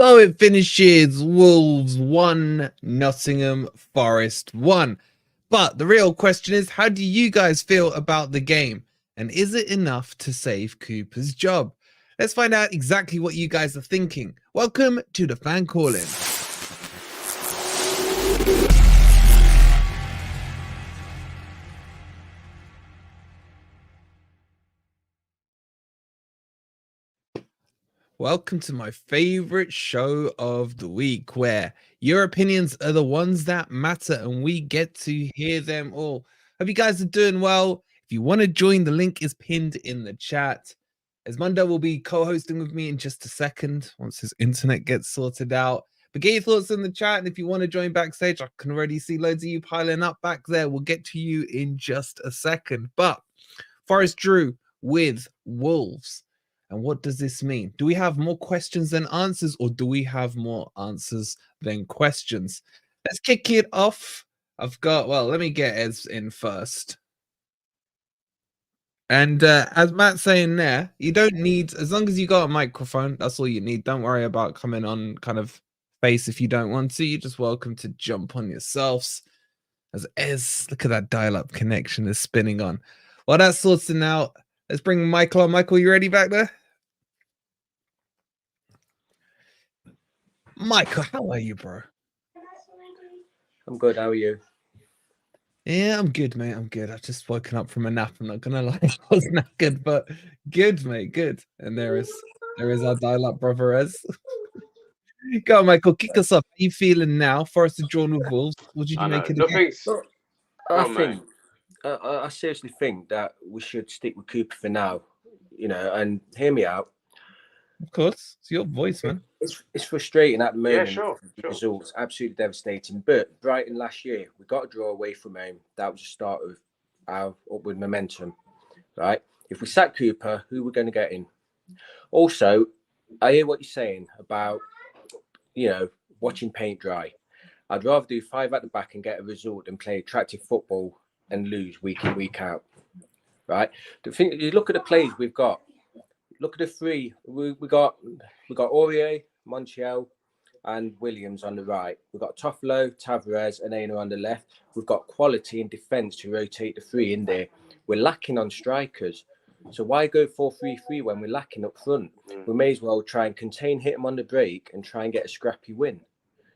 So it finishes Wolves 1, Nottingham Forest 1. But the real question is, how do you guys feel about the game? And is it enough to save Cooper's job? Let's find out exactly what you guys are thinking. Welcome to the Fan Call-In. Welcome to my favorite show of the week, where your opinions are the ones that matter and we get to hear them all. Hope you guys are doing well. If you want to join, the link is pinned in the chat. Esmunda will be co-hosting with me in just a second once his internet gets sorted out. But get your thoughts in the chat, and if you want to join backstage, I can already see loads of you piling up back there. We'll get to you in just a second. But Forest drew with Wolves. And what does this mean? Do we have more questions than answers, or do we have more answers than questions? Let's kick it off. Let me get Ez in first. And as Matt's saying there, you don't need, as long as you got a microphone, that's all you need. Don't worry about coming on kind of face if you don't want to. You're just welcome to jump on yourselves. As Ez, look at that dial-up connection is spinning on. Well, that's sorting out. Let's bring Michael on. Michael, you ready back there? Michael, how are you, bro? I'm good. How are you? Yeah, I'm good, mate. I'm good. I've just woken up from a nap. I'm not gonna lie, I was knackered, but good, mate. Good. And there is our dial-up brother Ez. Go on, Michael. Kick us off. How you feeling now? Forest are drawn with Wolves. What did you make of the game? I seriously think that we should stick with Cooper for now. You know, and hear me out. Of course, it's your voice, man. It's frustrating at the moment. Yeah, sure. Results absolutely devastating. But Brighton last year, we got a draw away from home. That was the start of our upward momentum, right? If we sack Cooper, who we're going to get in? Also, I hear what you're saying about, you know, watching paint dry. I'd rather do 5 at the back and get a result than play attractive football and lose week in, week out, right? The thing, you look at the plays we've got. Look at the 3. We got Aurier, Montiel, and Williams on the right. We've got Toffolo, Tavares, and Aina on the left. We've got quality in defence to rotate the 3 in there. We're lacking on strikers. So why go 4-3-3 when we're lacking up front? We may as well try and contain, hit them on the break, and try and get a scrappy win.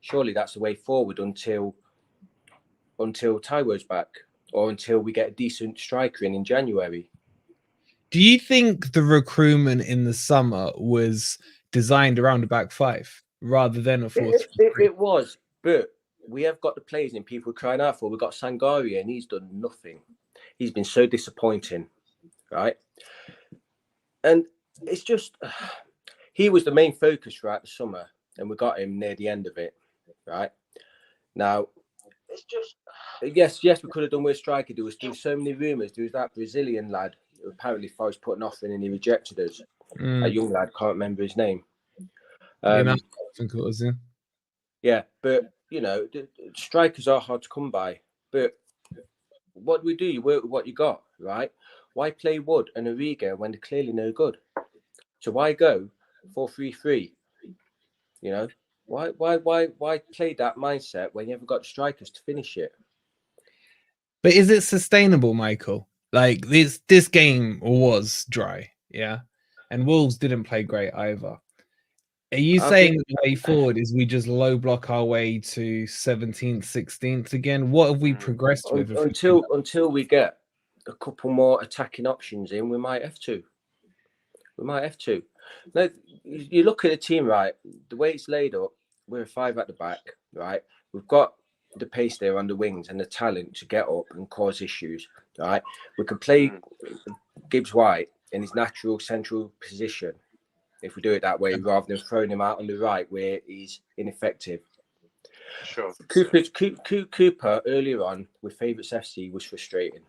Surely that's the way forward until Taiwo's back, or until we get a decent striker in January. Do you think the recruitment in the summer was designed around a back 5 rather than a 4-3-3? It was, but we have got the players in people crying out for. We've got Sangaria, and he's done nothing. He's been so disappointing, right? And it's just, he was the main focus throughout the summer, and we got him near the end of it, right? Now, it's just, yes, we could have done with a striker. There was still so many rumours. There was that Brazilian lad who apparently Forest put an offer in and he rejected us. A young lad, can't remember his name. I think it was, yeah. Yeah, but, you know, strikers are hard to come by. But what do? You work with what you got, right? Why play Wood and Origa when they're clearly no good? So why go 4-3-3? You know, why play that mindset when you haven't got strikers to finish it? But is it sustainable, Michael? Like this game was dry, yeah, and Wolves didn't play great either. Are you saying the way forward is we just low block our way to 17th, 16th again? What have we progressed with? Until we get a couple more attacking options in, we might have to. Now, you look at the team, right? The way it's laid up, we're a 5 at the back, right? We've got the pace there on the wings and the talent to get up and cause issues, right? We can play Gibbs White in his natural central position if we do it that way, rather than throwing him out on the right where he's ineffective. Sure. Cooper earlier on with Favourites FC was frustrating.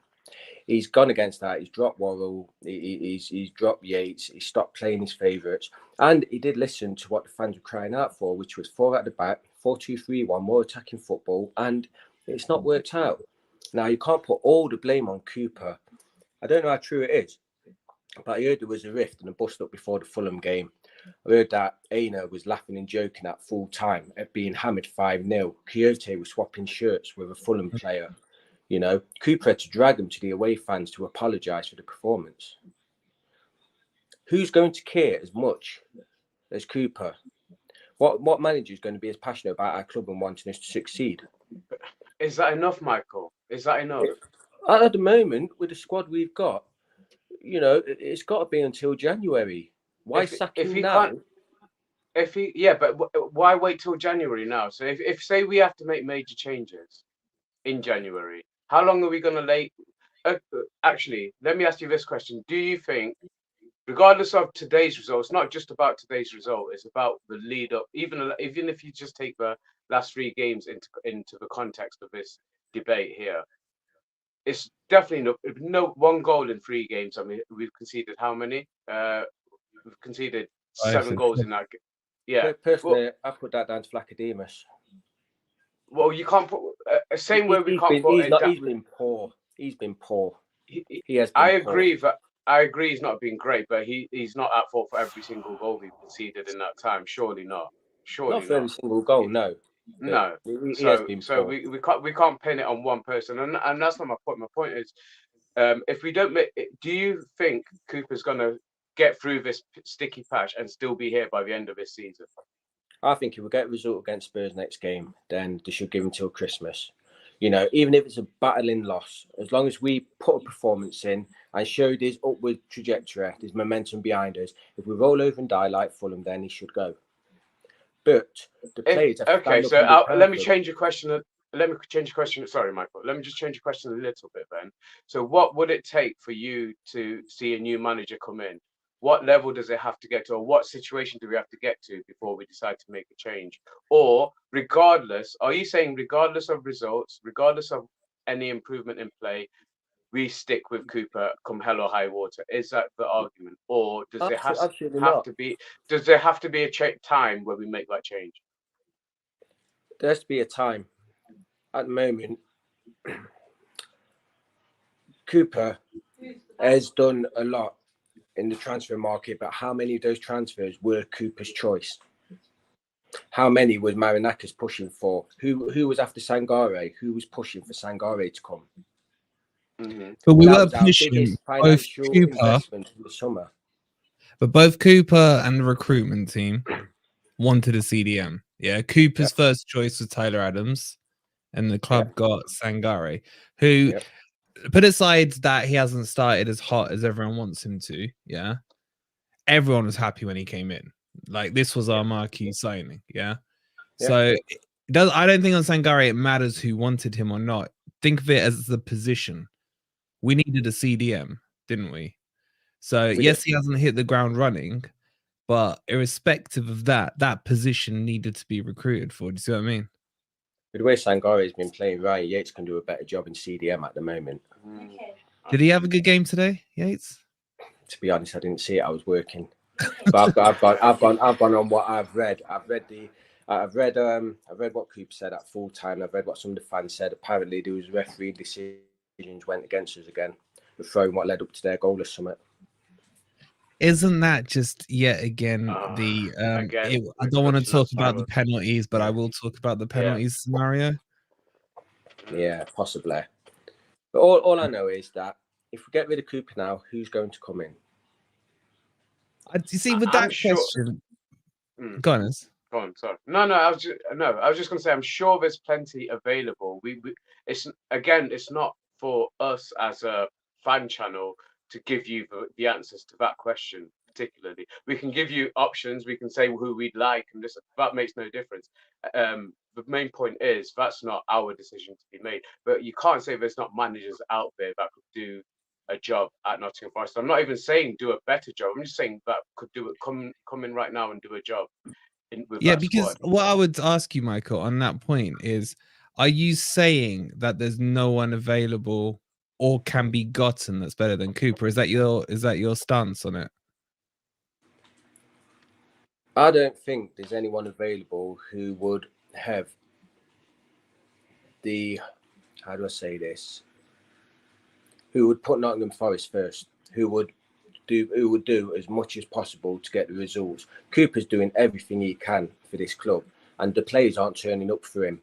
He's gone against that. He's dropped Worrell. He's dropped Yates. He stopped playing his favourites. And he did listen to what the fans were crying out for, which was 4 at the back, 4-2-3-1, more attacking football. And it's not worked out. Now, you can't put all the blame on Cooper. I don't know how true it is, but I heard there was a rift and a bust up before the Fulham game. I heard that Aina was laughing and joking at full time at being hammered 5-0. Quixote was swapping shirts with a Fulham player. You know, Cooper had to drag him to the away fans to apologise for the performance. Who's going to care as much as Cooper? What manager is going to be as passionate about our club and wanting us to succeed? Is that enough, Michael? Is that enough? At the moment, with the squad we've got, you know, it's got to be until January. Why sack him now? But why wait till January now? So if say we have to make major changes in January, how long are we going to lay? Actually, let me ask you this question: do you think, regardless of today's results, not just about today's result, it's about the lead up? Even if you just take the last 3 games into the context of this debate here, it's definitely no 1 goal in 3 games. I mean, we've conceded how many? We've conceded 7 goals in that. Yeah. Personally, I put that down to Flaccademus. Well, you can't put same way we can't put. He's been poor. He's been poor. He has. Been I agree that. I agree he's not been great, but he's not at fault for every single goal we've conceded in that time. Surely not. Surely not for every single goal. No. No. So we can't pin it on one person, and that's not my point. My point is, if we don't make, do you think Cooper's gonna get through this sticky patch and still be here by the end of this season? I think if we get a result against Spurs next game, then they should give him till Christmas. You know, even if it's a battling loss, as long as we put a performance in and show this upward trajectory, there's momentum behind us. If we roll over and die like Fulham, then he should go. But the players have okay, so let me change your question. Let me change your question. Sorry, Michael. Let me just change your question a little bit, then. So what would it take for you to see a new manager come in? What level does it have to get to, or what situation do we have to get to before we decide to make a change? Or regardless, are you saying regardless of results, regardless of any improvement in play, we stick with Cooper come hell or high water? Is that the argument, or does there have to be? Does there have to be a time where we make that change? There has to be a time. At the moment, Cooper has done a lot in the transfer market, but how many of those transfers were Cooper's choice? How many was Marinakis pushing for? Who was after Sangare? Who was pushing for Sangare to come? Mm-hmm. But we were pushing both Cooper, in the summer. But both Cooper and the recruitment team wanted a CDM. Yeah, Cooper's first choice was Tyler Adams, and the club got Sangare, who put aside that he hasn't started as hot as everyone wants him to. Yeah, everyone was happy when he came in. Like, this was our marquee signing. Yeah. So I don't think on Sangare it matters who wanted him or not. Think of it as the position. We needed a CDM, didn't we? So yes, he hasn't hit the ground running, but irrespective of that, that position needed to be recruited for. Do you see what I mean? With the way Sangare has been playing, Ryan Yates can do a better job in CDM at the moment. Did he have a good game today, Yates? To be honest, I didn't see it. I was working. But I've gone on what I've read. I've read what Cooper said at full time. I've read what some of the fans said. Apparently, there was referee decisions went against us again, throwing what led up to their goal or something. Isn't that just yet again the I don't want to talk about the penalties, but I will talk about the penalties scenario. Yeah, possibly. But all I know is that if we get rid of Cooper now, who's going to come in? You see, with that question, go on. Go on, sorry. No, I was just going to say, I'm sure there's plenty available. It's not for us as a fan channel to give you the answers to that question particularly. We can give you options. We can say who we'd like, and that makes no difference. The main point is that's not our decision to be made. But you can't say there's not managers out there that could do a job at Nottingham Forest. I'm not even saying do a better job. I'm just saying that could do it. Come in right now and do a job. Because what I would ask you, Michael, on that point is, are you saying that there's no one available or can be gotten that's better than Cooper? Is that your stance on it? I don't think there's anyone available who would have the, who would put Nottingham Forest first, who would will do as much as possible to get the results. Cooper's doing everything he can for this club, and the players aren't turning up for him.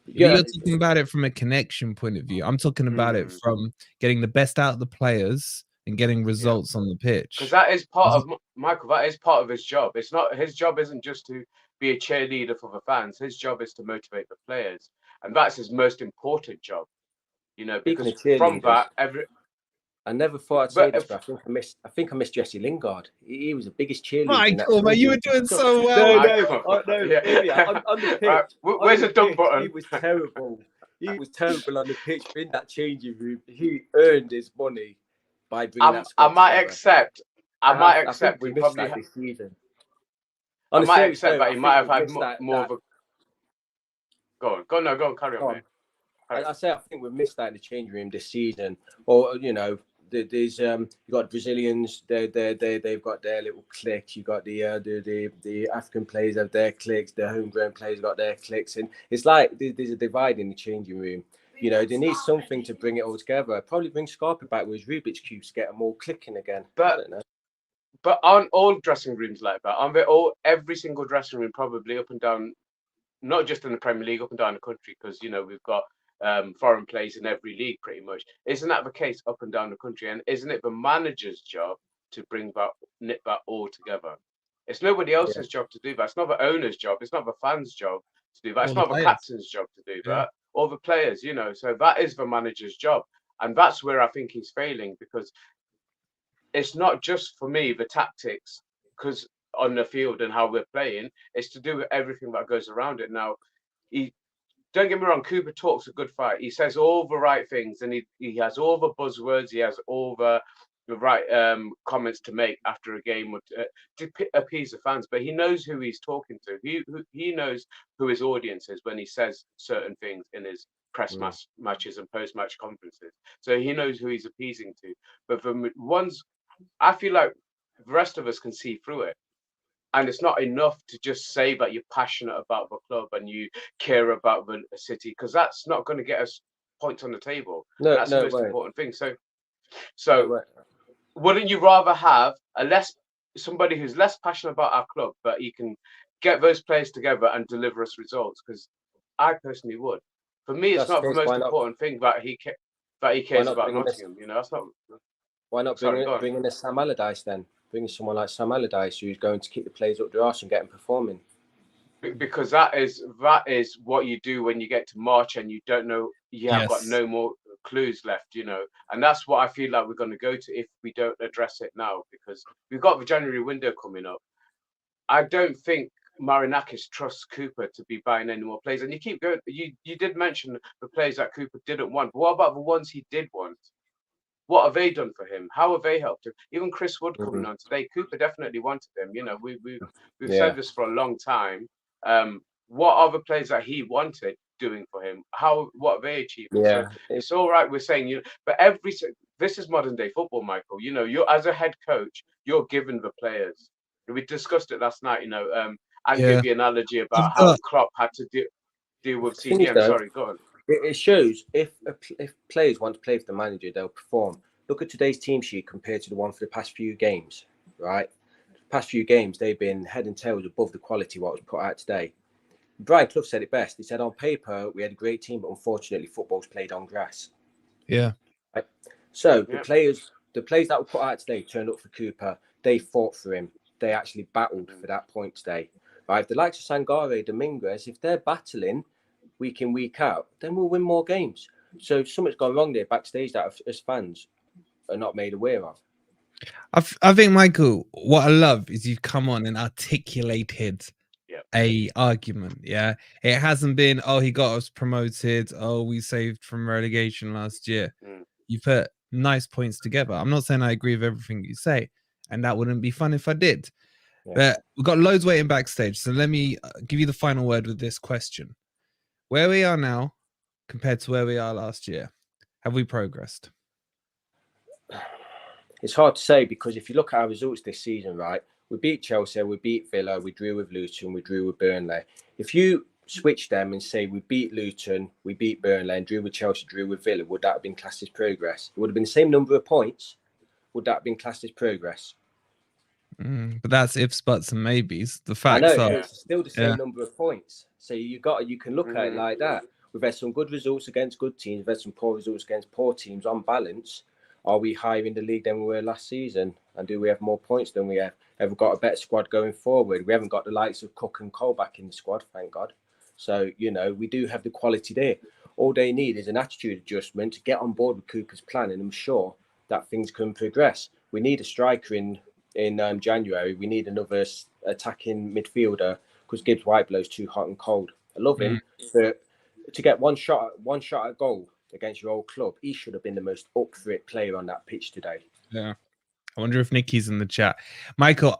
Yeah, you're talking about it from a connection point of view. I'm talking about it Mm. from getting the best out of the players and getting results on the pitch. Because that is part of Michael. That is part of his job. It's not his job. Isn't just to be a cheerleader for the fans. His job is to motivate the players, and that's his most important job. You know, Speaking because of from that, I never thought I'd say this, but I think I missed Jesse Lingard. He was the biggest cheerleader. Michael, man, you were doing so well. No. Yeah. On the pitch. Right, where's the dump button? He was terrible. He was terrible on the pitch. In that changing room, he earned his money by bringing that squad I might together. accept. I might accept. We He missed probably. that this season. I might accept that he might have had more of a. Go on, carry on, mate. I think we've missed that in the changing room this season. Or there's you got Brazilians. They've got their little clique. You got the African players have their cliques. The homegrown players got their cliques, and it's like there's a divide in the changing room. You know, they need something to bring it all together. Probably bring Scarpa back with his Rubik's cubes to get them all clicking again. I don't know. But aren't all dressing rooms like that? Aren't they all? Every single dressing room, probably up and down, not just in the Premier League, up and down the country, because we've got foreign players in every league pretty much. Isn't that the case up and down the country? And isn't it the manager's job to knit that all together? It's nobody else's job to do that. It's not the owner's job. It's not the fans' job to do that. It's not the captain's job to do that. Or the players, So that is the manager's job. And that's where I think he's failing, because it's not just for me, the tactics, because on the field and how we're playing, it's to do with everything that goes around it. Now, don't get me wrong, Cooper talks a good fight. He says all the right things, and he has all the buzzwords. He has all the right comments to make after a game to appease the fans. But he knows who he's talking to. He knows who his audience is when he says certain things in his press matches and post-match conferences. So he knows who he's appeasing to. But for ones, I feel like the rest of us can see through it. And it's not enough to just say that you're passionate about the club and you care about the city, because that's not going to get us points on the table. That's the most important thing. So wouldn't you rather have somebody who's less passionate about our club, but he can get those players together and deliver us results? Because I personally would. For me, it's not the most important thing that he cares about Nottingham. That's not. Why not bring in a Sam Allardyce then? Bringing someone like Sam Allardyce who's going to kick the players up the arse and get them performing. Because that is what you do when you get to March and you don't know, you have got no more clues left, and that's what I feel like we're going to go to if we don't address it now, because we've got the January window coming up. I don't think Marinakis trusts Cooper to be buying any more players, and you keep going. You did mention the players that Cooper didn't want, but what about the ones he did want? What have they done for him? How have they helped him? Even Chris Wood coming on today, Cooper definitely wanted him. We've said this for a long time. What are the players that he wanted doing for him? What have they achieved? So it's all right. We're saying but this is modern day football, Michael. You're as a head coach, you're given the players. We discussed it last night. And give the analogy about how Klopp had to deal with CDM. Sorry, go on. It shows if players want to play for the manager, they'll perform. Look at today's team sheet compared to the one for the past few games, right? The past few games, they've been head and tails above the quality what was put out today. Brian Clough said it best. He said, on paper, we had a great team, but unfortunately, football's played on grass. Yeah. Right? So the players that were put out today turned up for Cooper. They fought for him. They actually battled for that point today. Right? If the likes of Sangare, Dominguez, if they're battling week in, week out, then we'll win more games. So if something's gone wrong there backstage that us fans are not made aware of. I think, Michael, what I love is you've come on and articulated a argument. It hasn't been, he got us promoted, we saved from relegation last year. You put nice points together. I'm not saying I agree with everything you say, and that wouldn't be fun if I did. But we've got loads waiting backstage, so let me give you the final word with this question. Where we are now compared to where we are last year, have we progressed? It's hard to say, because if you look at our results this season, right, we beat Chelsea, we beat Villa, we drew with Luton, we drew with Burnley. If you switch them and say we beat Luton, we beat Burnley, and drew with Chelsea, drew with Villa, would that have been classed as progress? It would have been the same number of points. would that have been classed as progress? But that's ifs, buts, and maybes. The I facts know, are, but it's still the same number of points. So you can look at it like that. We've had some good results against good teams. We've had some poor results against poor teams. On balance, are we higher in the league than we were last season? And do we have more points than we have? Have we got a better squad going forward? We haven't got the likes of Cook and Cole back in the squad, thank God. So, we do have the quality there. All they need is an attitude adjustment to get on board with Cooper's plan, and I'm sure that things can progress. We need a striker in January. We need another attacking midfielder because Gibbs Whitebellow's too hot and cold. I love him, but to get one shot at goal against your old club, he should have been the most up for it player on that pitch today. Yeah. I wonder if Nikki's in the chat. Michael,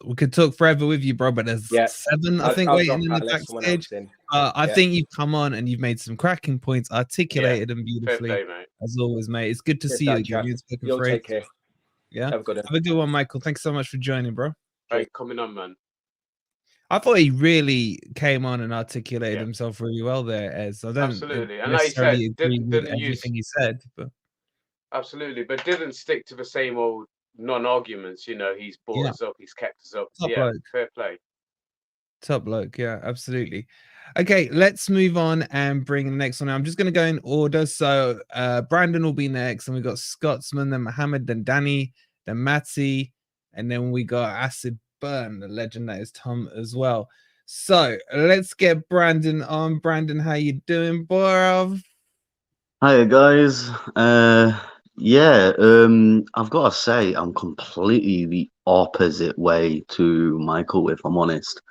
we could talk forever with you, bro, but there's 7, I think, waiting in the backstage. I think you've come on and you've made some cracking points, articulated them beautifully. Fair play, mate. As always, mate. It's good to see you again. You'll take care. Yeah. Have a good one, Michael. Thanks so much for joining, bro. Hey, coming on, man. I thought he really came on and articulated himself really well there, as I don't absolutely. And necessarily like he said, agree with everything he said, but absolutely, but didn't stick to the same old non-arguments. He's brought us up, he's kept us up. Bloke. Fair play. Top bloke, yeah, absolutely. Okay, let's move on and bring the next one. I'm just going to go in order. So Brandon will be next, and we got Scotsman, then Mohammed, then Danny, then Matty, and then we got Acid Burn, the legend that is Tom as well. So let's get Brandon on. Brandon, how you doing, bro? Hi guys. I've got to say I'm completely the opposite way to Michael, if I'm honest.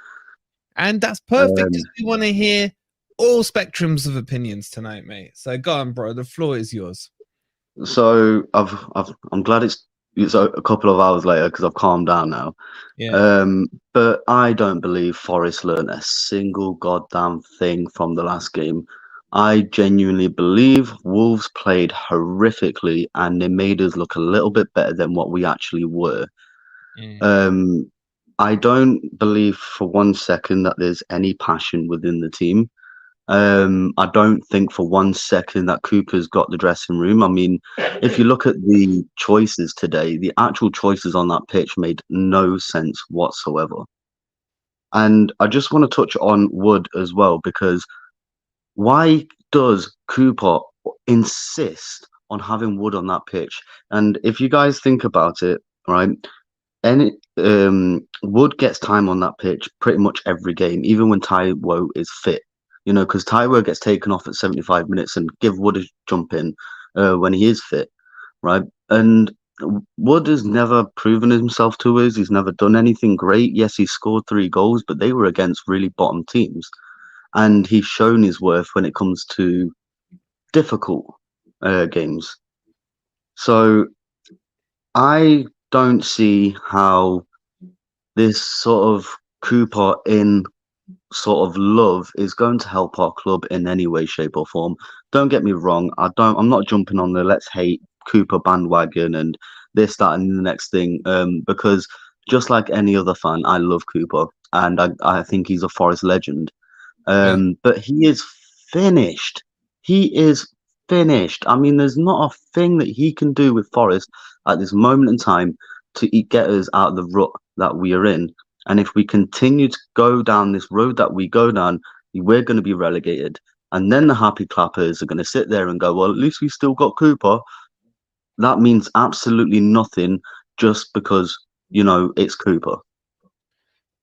And that's perfect because we want to hear all spectrums of opinions tonight, mate. So go on, bro. The floor is yours. So I'm glad it's a couple of hours later because I've calmed down now. Yeah. But I don't believe Forest learned a single goddamn thing from the last game. I genuinely believe Wolves played horrifically and they made us look a little bit better than what we actually were. I don't believe for 1 second that there's any passion within the team. I don't think for 1 second that Cooper's got the dressing room. I mean, if you look at the choices today, the actual choices on that pitch made no sense whatsoever. And I just want to touch on Wood as well, because why does Cooper insist on having Wood on that pitch? And if you guys think about it, right, Wood gets time on that pitch pretty much every game, even when Taiwo is fit. Because Taiwo gets taken off at 75 minutes and give Wood a jump in when he is fit, right? And Wood has never proven himself to us. He's never done anything great. Yes, he scored 3 goals, but they were against really bottom teams. And he's shown his worth when it comes to difficult games. So I don't see how this sort of Cooper in sort of love is going to help our club in any way, shape, or form. Don't get me wrong. I'm not jumping on the let's hate Cooper bandwagon and this, that, and the next thing. Because just like any other fan, I love Cooper and I think he's a Forest legend. But he is finished. He is finished. I mean, there's not a thing that he can do with Forest at this moment in time to get us out of the rut that we are in. And if we continue to go down this road that we go down, we're going to be relegated. And then the happy clappers are going to sit there and go, well, at least we still got Cooper. That means absolutely nothing just because, it's Cooper.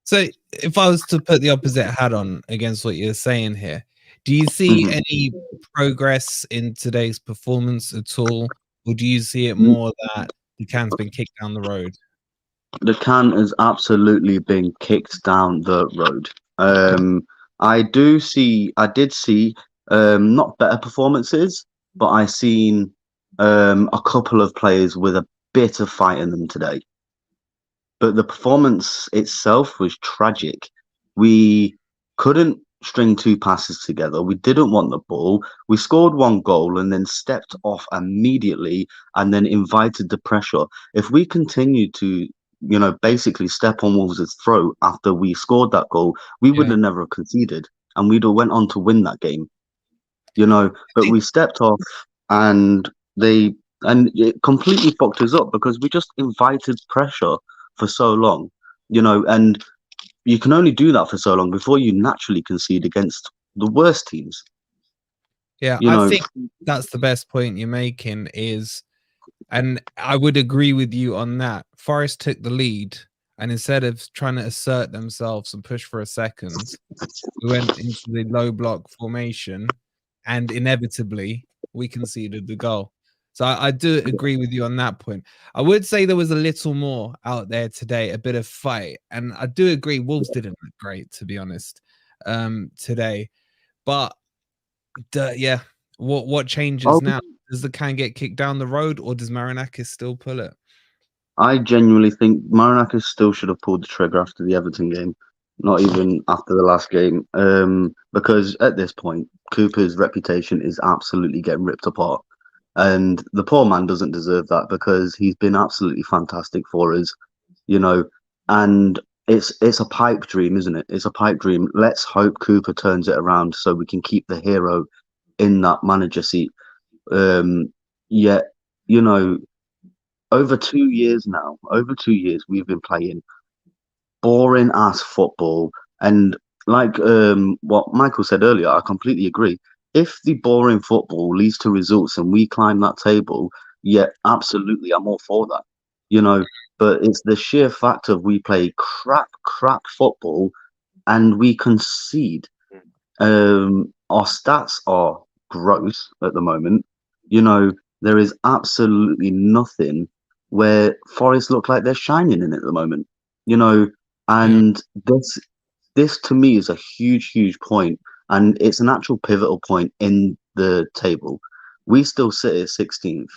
So if I was to put the opposite hat on against what you're saying here, do you see any progress in today's performance at all? Or do you see it more that the can's been kicked down the road? The can has absolutely been kicked down the road. I did see not better performances, but I seen a couple of players with a bit of fight in them today. But the performance itself was tragic. We couldn't string 2 passes together. We didn't want the ball. We scored 1 goal and then stepped off immediately and then invited the pressure. If we continue to basically step on Wolves' throat after we scored that goal, we would have never conceded and we'd have went on to win that game. But we stepped off and they And it completely fucked us up because we just invited pressure for so long, and you can only do that for so long before you naturally concede against the worst teams. Yeah, I think that's the best point you're making is, and I would agree with you on that. Forest took the lead, and instead of trying to assert themselves and push for a second, we went into the low block formation, and inevitably we conceded the goal. So I do agree with you on that point. I would say there was a little more out there today, a bit of fight, and I do agree Wolves didn't look great, to be honest, today. But yeah, what changes now? Does the can get kicked down the road, or does Marinakis still pull it? I genuinely think Marinakis still should have pulled the trigger after the Everton game, not even after the last game, because at this point, Cooper's reputation is absolutely getting ripped apart. And the poor man doesn't deserve that because he's been absolutely fantastic for us, and it's a pipe dream, isn't it? It's a pipe dream. Let's hope Cooper turns it around so we can keep the hero in that manager seat. Yet, over 2 years now, we've been playing boring ass football. And like what Michael said earlier, I completely agree. If the boring football leads to results and we climb that table, yeah, absolutely, I'm all for that. But it's the sheer fact of we play crap football and we concede. Our stats are gross at the moment. There is absolutely nothing where Forest look like they're shining in at the moment. And this to me is a huge point, and it's an actual pivotal point in the table. We still sit at 16th.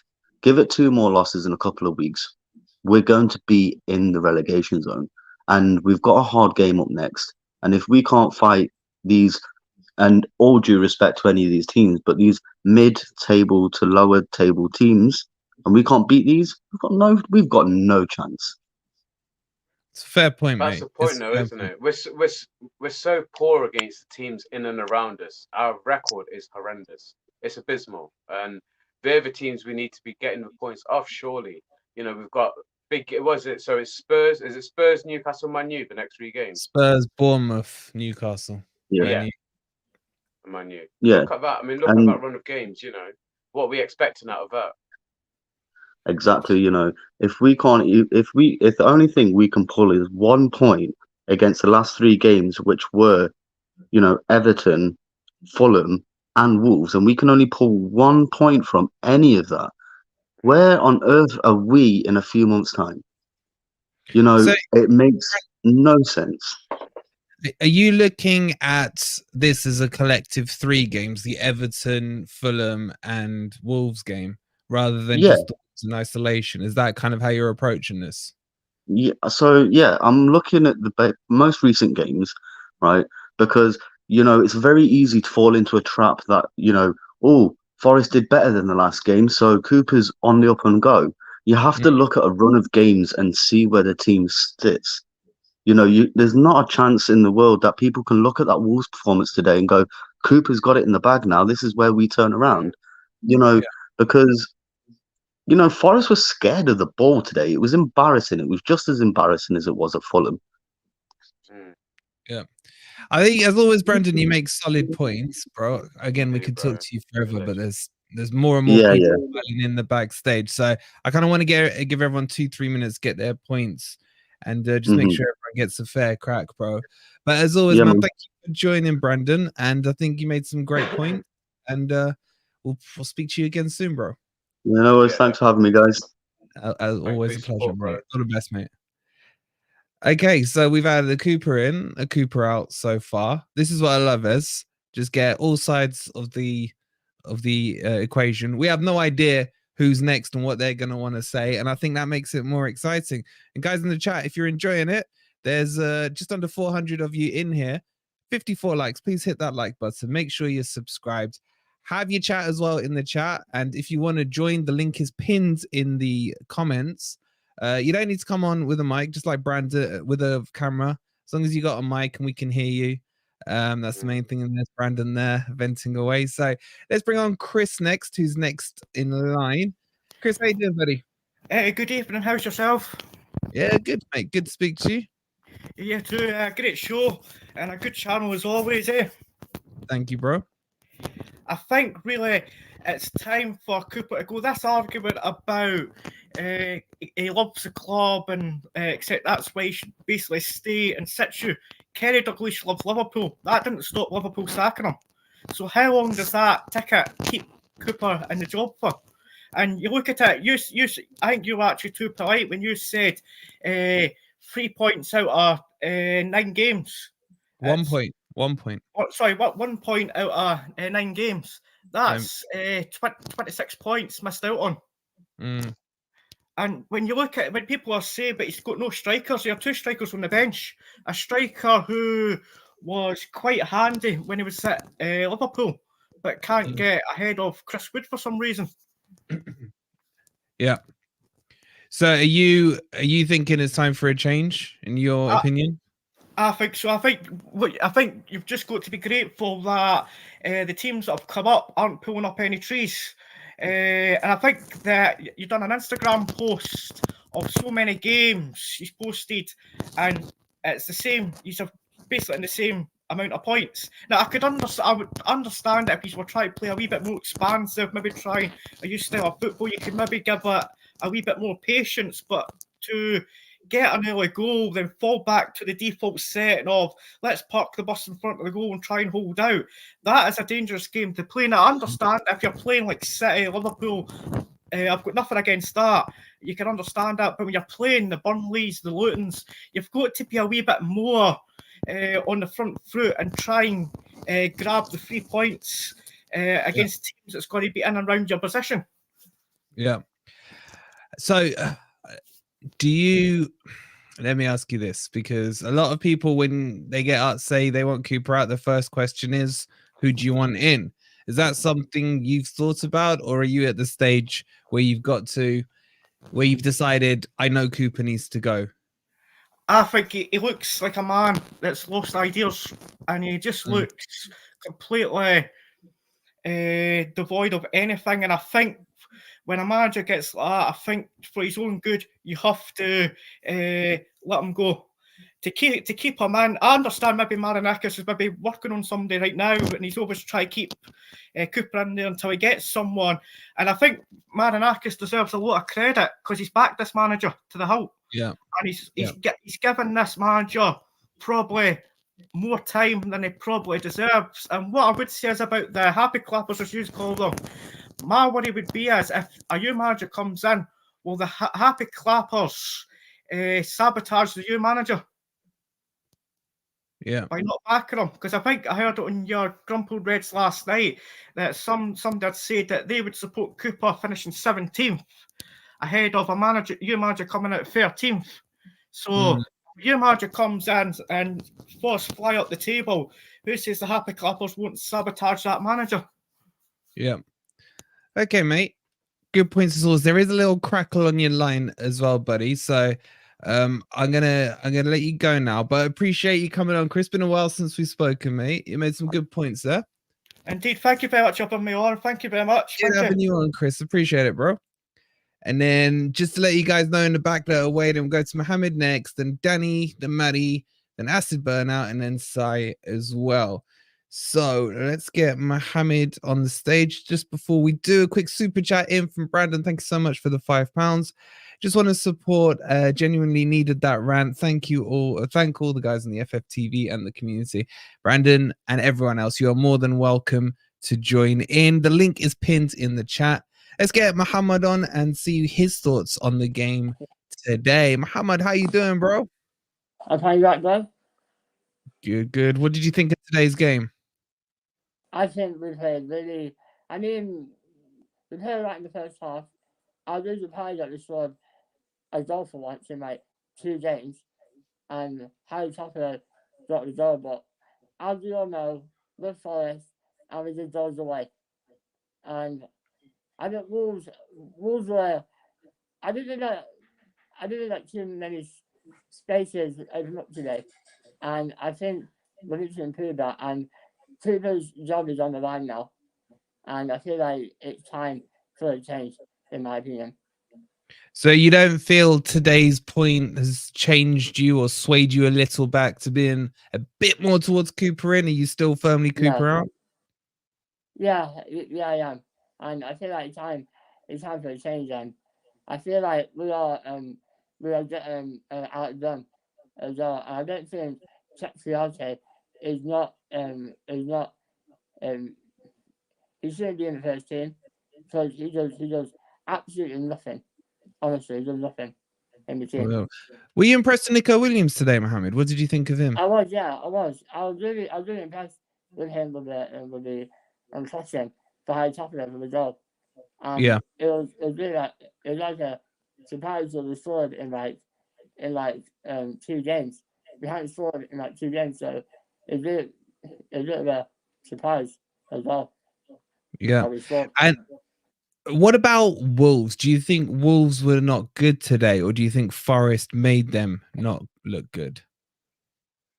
Give it 2 more losses in a couple of weeks, we're going to be in the relegation zone, and we've got a hard game up next. And if we can't fight these, and all due respect to any of these teams, but these mid-table to lower-table teams, and we can't beat these, we've got no chance. It's a fair point, That's mate. the point, though, isn't it? We're so poor against the teams in and around us. Our record is horrendous. It's abysmal, and they're the teams we need to be getting the points off. Surely, we've got big. Was it? So it's Spurs. Is it Spurs, Newcastle, Man U the next 3 games? Spurs, Bournemouth, Newcastle. Yeah. Man U. Yeah. Look at that. I mean, look at that run of games. What are we expecting out of that? Exactly. If the only thing we can pull is 1 point against the last 3 games, which were, Everton, Fulham, and Wolves, and we can only pull 1 point from any of that, where on earth are we in a few months' time? It makes no sense. Are you looking at this as a collective 3 games, the Everton, Fulham, and Wolves game, rather than just in isolation? Is that kind of how you're approaching this? Yeah. So I'm looking at the most recent games, right? Because it's very easy to fall into a trap that Forest did better than the last game, so Cooper's on the up and go. You have to look at a run of games and see where the team sits. There's not a chance in the world that people can look at that Wolves performance today and go, Cooper's got it in the bag now. This is where we turn around. Because Forest was scared of the ball today. It was embarrassing. It was just as embarrassing as it was at Fulham. Yeah. I think, as always, Brandon, you make solid points, bro. Again, we could talk to you forever, but there's more and more people in the backstage. So I kind of want to give everyone 2-3 minutes, get their points, and just make sure everyone gets a fair crack, bro. But as always, man, thank you for joining, Brandon. And I think you made some great points. And we'll speak to you again soon, bro. Thanks for having me, guys. As always, a pleasure, bro. All the best, mate. Okay, so we've added a Cooper in, a Cooper out so far. This is what I love, is just get all sides of the equation. We have no idea who's next and what they're going to want to say, and I think that makes it more exciting. And guys in the chat, if you're enjoying it, there's just under 400 of you in here, 54 likes. Please hit that like button. Make sure you're subscribed. Have your chat as well in the chat, and if you want to join, the link is pinned in the comments. You don't need to come on with a mic, just like Brandon with a camera. As long as you got a mic and we can hear you, that's the main thing. And there's Brandon there venting away. So let's bring on Chris next, who's next in line. Chris, how you doing, buddy? Good evening. How's yourself? Yeah, good, mate. Good to speak to you. Yeah, too. Great show and a good channel as always. Thank you, bro. I think really it's time for Cooper to go. This argument about he loves the club and except that's why he should basically stay in situ. Kerry Dalglish loves Liverpool. That didn't stop Liverpool sacking him. So how long does that ticket keep Cooper in the job for? And you look at it, I think you were actually too polite when you said 3 points out of 9 games. 1 point. 1 point. Sorry, what 1 point out of 9 games? That's 26 points missed out on. Mm. And when you look at when people are saying, but he's got no strikers, there are 2 strikers on the bench. A striker who was quite handy when he was at Liverpool, but can't get ahead of Chris Wood for some reason. Yeah. So are you thinking it's time for a change in your opinion? I think so. I think you've just got to be grateful that the teams that have come up aren't pulling up any trees. And I think that you've done an Instagram post of so many games he's posted, and it's the same. He's basically in the same amount of points. Now I would understand it if he were trying to play a wee bit more expansive, maybe try a new style of football. You could maybe give it a wee bit more patience, but to get an early goal, then fall back to the default setting of let's park the bus in front of the goal and try and hold out. That is a dangerous game to play. Now, I understand if you're playing like City, Liverpool, I've got nothing against that. You can understand that. But when you're playing the Burnleys, the Lutons, you've got to be a wee bit more on the front foot and try and grab the 3 points against teams that's got to be in and around your position. Yeah. So let me ask you this, because a lot of people, when they get out, say they want Cooper out, the first question is, who do you want in? Is that something you've thought about, or are you at the stage where you've decided, I know Cooper needs to go? I think he looks like a man that's lost ideas, and he just looks completely devoid of anything. And I think when a manager gets like that, I think for his own good, you have to let him go. To keep him in, I understand maybe Marinakis is maybe working on somebody right now, and he's always trying to keep Cooper in there until he gets someone. And I think Marinakis deserves a lot of credit because he's backed this manager to the hilt. Yeah, and he's given this manager probably more time than he probably deserves. And what I would say is about the happy clappers, as you call them, my worry would be is if a new manager comes in, will the happy clappers sabotage the new manager? Yeah, by not backing him? Because I think I heard it on your Grumpled Reds last night that some had said that they would support Cooper finishing 17th ahead of new manager coming out 13th. So your manager comes in and first fly up the table. Who says the happy clappers won't sabotage that manager? Yeah. Okay, mate. Good points as always. There is a little crackle on your line as well, buddy. So I'm gonna let you go now. But I appreciate you coming on, Chris. Been a while since we've spoken, mate. You made some good points there. Indeed. Thank you very much for having me on. Thank you very much. Good having you on, Chris. Appreciate it, bro. And then just to let you guys know in the back that are waiting, we'll go to Mohammed next, then Danny, then Matty, then Acid Burnout, and then Sai as well. So let's get Mohammed on the stage. Just before we do, a quick super chat in from Brandon. Thank you so much for the £5. Just want to support, genuinely needed that rant. Thank you all. Thank all the guys in the FFTV and the community. Brandon and everyone else, you are more than welcome to join in. The link is pinned in the chat. Let's get Muhammad on and see his thoughts on the game today. Muhammad, how you doing, bro? I'm fine, right, bro. Good. What did you think of today's game? I think we played really. I mean, we played right in the first half. I was really surprised that we scored a goal for once in like 2 games, and Harry Topper got the goal. But as you all know, with Forest, and we did goals away, and I think Wolves were. I didn't let too many spaces open up today, and I think we need to improve that. And Cooper's job is on the line now, and I feel like it's time for a change. in my opinion. So you don't feel today's point has changed you or swayed you a little back to being a bit more towards Cooper in? Are you still firmly Cooper out? Yeah, I am, and I feel like it's time for a change. And I feel like we are getting outdone as well. And I don't think Fiance is not he shouldn't be in the first team because he does absolutely nothing. Honestly, he does nothing in the team. Well, were you impressed with Nico Williams today, Mohammed? What did you think of him? I was. I was really impressed with him with the crossing behind top of him with the goal. Yeah. It was really like a surprise that we scored in 2 games. We hadn't scored in 2 games, so it's really a bit of a surprise as well. Yeah. We scored. And what about Wolves? Do you think Wolves were not good today, or do you think Forest made them not look good?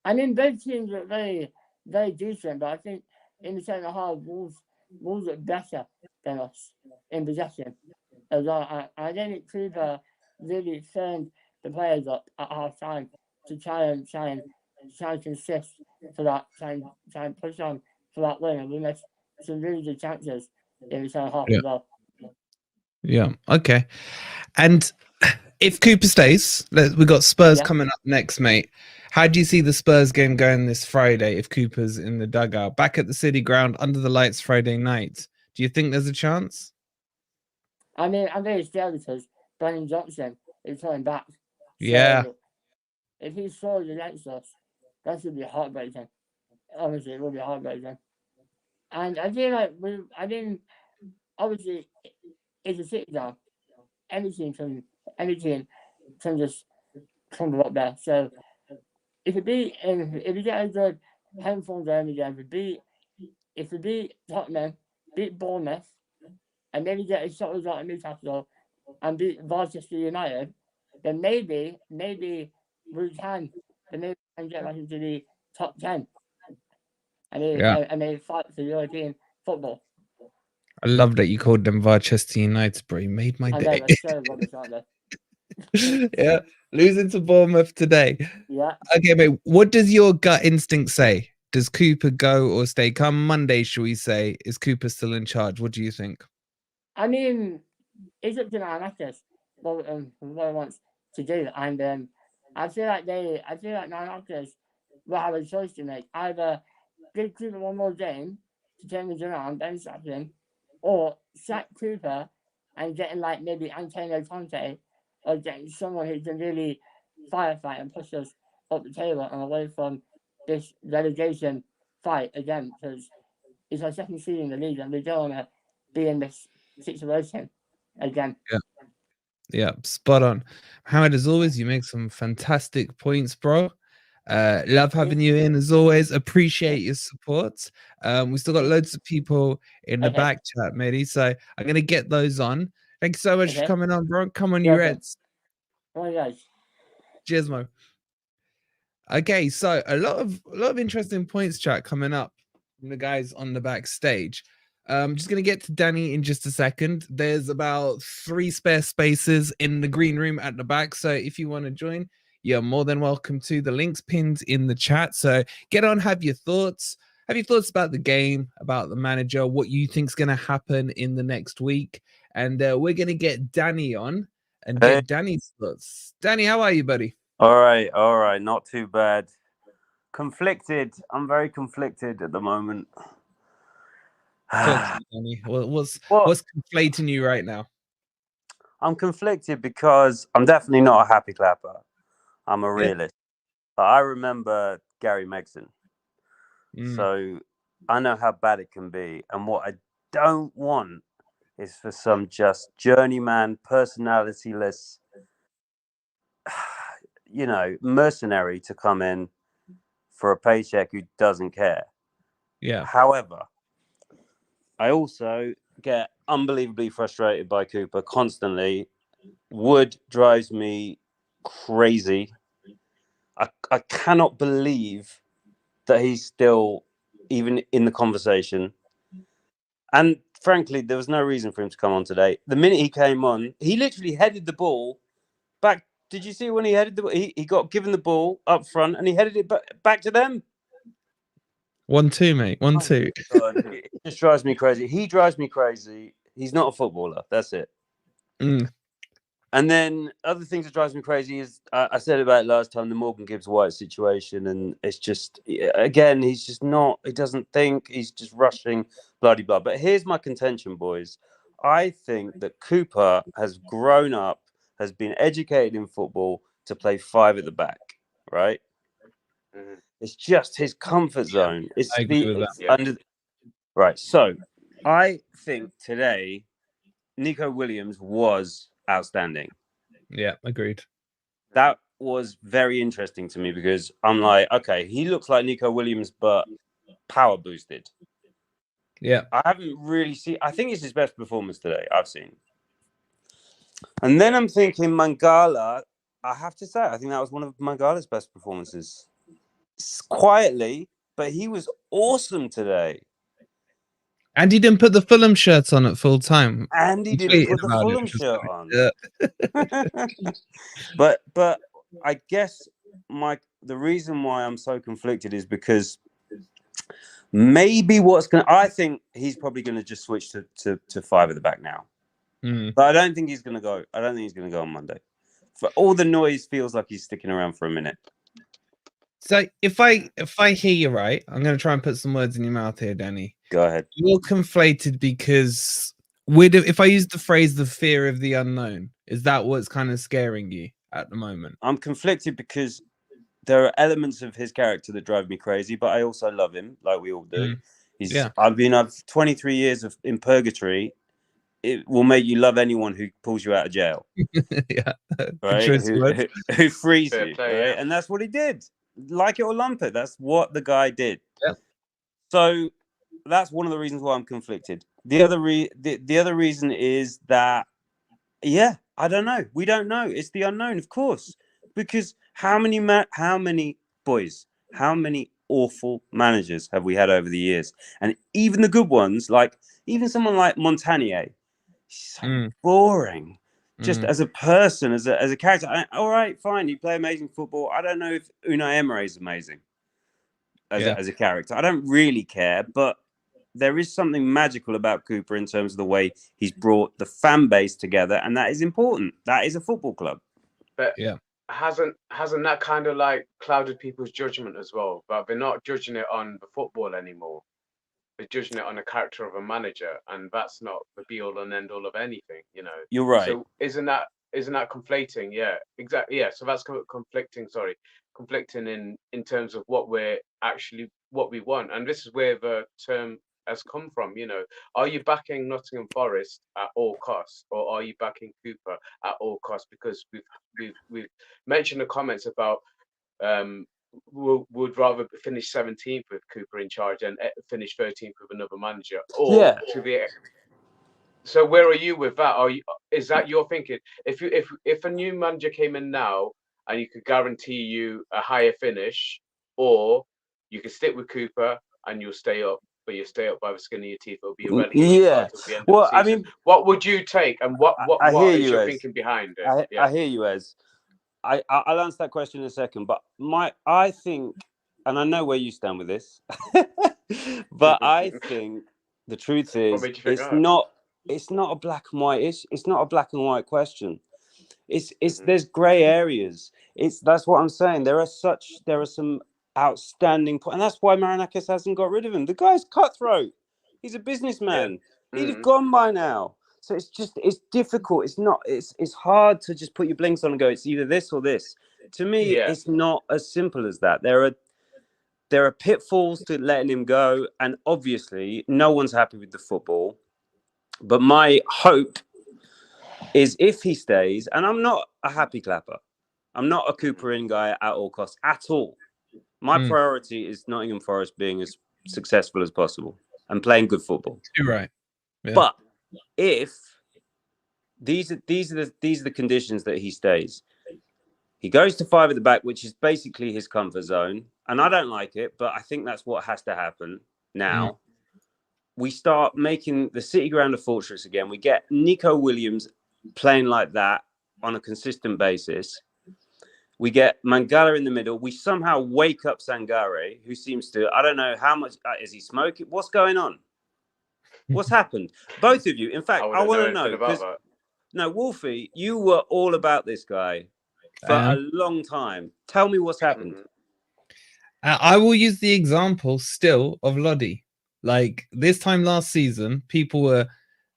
I mean, both teams look very, very decent, but I think in the second half, Wolves look better than us in possession as well. I don't think Cooper really turned the players up at half time to try and consist for that, try and push on for that win, and we missed some really good chances in the second half as well. Yeah. Okay. And if Cooper stays, we got Spurs coming up next, mate. How do you see the Spurs game going this Friday if Cooper's in the dugout? Back at the City Ground, under the lights Friday night. Do you think there's a chance? I mean, I'm very scared because Brennan Johnson is coming back. Yeah. So if he scores against us, that should be heartbreaking. Honestly, it will be heartbreaking. And I feel like obviously, it's a City ground. Any team can just crumble up there. So if we get a good handful game again, if we beat Tottenham, beat Bournemouth, and then we get a shot result at Newcastle and beat Manchester United, then maybe we can get back into the top 10 and then fight for European football. I love that you called them Manchester United, bro. You made my day. I know, that's so rubbish, aren't they? Yeah, losing to Bournemouth today. Yeah. Okay, mate. What does your gut instinct say? Does Cooper go or stay? Come Monday, shall we say? Is Cooper still in charge? What do you think? I mean, it's up to Nine what he wants to do, and I feel like Nine will have a choice to make: either give Cooper one more game to turn things around, then sack him, or sack Cooper and getting maybe Antonio Conte or getting someone who can really firefight and push us up the table and away from this relegation fight again, because it's our second season in the league and we don't want to be in this situation again. Yeah, spot on. Mohammed, as always, you make some fantastic points, bro. Love having you in as always. Appreciate your support. We still got loads of people in the back chat, matey. So I'm gonna get those on. Thanks so much for coming on, bro. Come on, you Reds. Oh, guys. Cheers, Mo. Okay, so a lot of interesting points chat coming up from the guys on the backstage. Just gonna get to Danny in just a second. There's about 3 spare spaces in the green room at the back, so if you want to join, you're more than welcome to. The links pinned in the chat. So get on, have your thoughts. Have your thoughts about the game, about the manager, what you think's gonna happen in the next week, and we're gonna get Danny on and get Danny's thoughts. Danny, how are you, buddy? All right, not too bad. Conflicted. I'm very conflicted at the moment. Talk to me, Danny. What's conflating you right now? I'm conflicted because I'm definitely not a happy clapper. I'm a realist. But I remember Gary Megson. So I know how bad it can be. And what I don't want is for some just journeyman, personality-less, mercenary to come in for a paycheck who doesn't care. Yeah. However, I also get unbelievably frustrated by Cooper constantly. Wood drives me crazy. I cannot believe that he's still even in the conversation. And frankly, there was no reason for him to come on today. The minute he came on, he literally headed the ball back. Did you see when he headed the ball? He got given the ball up front and he headed it back to them. 1-2, mate. 1-2. God, it just drives me crazy. He drives me crazy. He's not a footballer. That's it. And then other things that drives me crazy is I said about it last time, the Morgan Gibbs White situation, and it's just, again, he's just not. He doesn't think. He's just rushing, blah blah. But here's my contention, boys. I think that Cooper has grown up, has been educated in football to play 5 at the back, right? It's just his comfort zone. It's I agree with that. under. Right. So I think today, Nico Williams was outstanding. Yeah, agreed. That was very interesting to me because I'm like, okay, he looks like Nico Williams, but power boosted. Yeah. I haven't really seen, I think it's his best performance today I've seen. And then I'm thinking Mangala, I have to say, I think that was one of Mangala's best performances. Quietly, but he was awesome today. And he didn't put the Fulham shirt on at full time. And he didn't put the Fulham shirt on. Yeah. but I guess the reason why I'm so conflicted is because maybe I think he's probably gonna just switch to 5 at the back now. But I don't think he's gonna go. I don't think he's gonna go on Monday. For all the noise feels like he's sticking around for a minute. So if I hear you right, I'm going to try and put some words in your mouth here, Danny. Go ahead. You're conflated because if I use the phrase "the fear of the unknown," is that what's kind of scaring you at the moment? I'm conflicted because there are elements of his character that drive me crazy, but I also love him, like we all do. I've 23 years in purgatory. It will make you love anyone who pulls you out of jail. Yeah, right. Who frees Fair you, play, right? yeah. And that's what he did. Like it or lump it, that's what the guy did. Yeah. So that's one of the reasons why I'm conflicted. The other reason is that, I don't know. We don't know. It's the unknown, of course, because how many awful managers have we had over the years? And even the good ones, like even someone like Montagnier, so boring. Just as a person, as a character. All right, fine. You play amazing football. I don't know if Unai Emery is amazing as a character. I don't really care, but there is something magical about Cooper in terms of the way he's brought the fan base together, and that is important. That is a football club. But hasn't that kind of like clouded people's judgment as well? But they're not judging it on the football anymore. They're judging it on the character of a manager, and that's not the be all and end all of anything, you know. You're right. So isn't that conflating? Yeah, exactly. Yeah, so that's conflicting. Sorry, conflicting in terms of what we want, and this is where the term has come from. You know, are you backing Nottingham Forest at all costs, or are you backing Cooper at all costs? Because we've mentioned the comments about would rather finish 17th with Cooper in charge and finish 13th with another manager. Or so where are you with that? Is that your thinking? If a new manager came in now and you could guarantee you a higher finish, or you could stick with Cooper and you'll stay up, but you stay up by the skin of your teeth, it'll be a relegation fight till the end of the season. I mean, what would you take, and what is your thinking behind it? I hear you, Ez. I'll answer that question in a second, but I think, and I know where you stand with this, but I think the truth is it's not a black and white. It's not a black and white question. There's grey areas. That's what I'm saying. There are some outstanding points, and that's why Marinakis hasn't got rid of him. The guy's cutthroat. He's a businessman. He'd have gone by now. So it's difficult. It's hard to just put your blinks on and go, it's either this or this. To me, it's not as simple as that. There are pitfalls to letting him go. And obviously, no one's happy with the football. But my hope is if he stays, and I'm not a happy clapper. I'm not a Cooper in guy at all costs at all. My priority is Nottingham Forest being as successful as possible and playing good football. You're right. Yeah. But if these are the conditions that he stays, he goes to 5 at the back, which is basically his comfort zone, and I don't like it, but I think that's what has to happen now. we start making the City Ground a fortress again. We get Nico Williams playing like that on a consistent basis. We get Mangala in the middle. We somehow wake up Sangare, who seems to, I don't know how much, is he smoking? What's going on? What's happened? Both of you. In fact, I want to know. Because, no, Wolfie, you were all about this guy for a long time. Tell me what's happened. I will use the example still of Lodi. Like this time last season, people were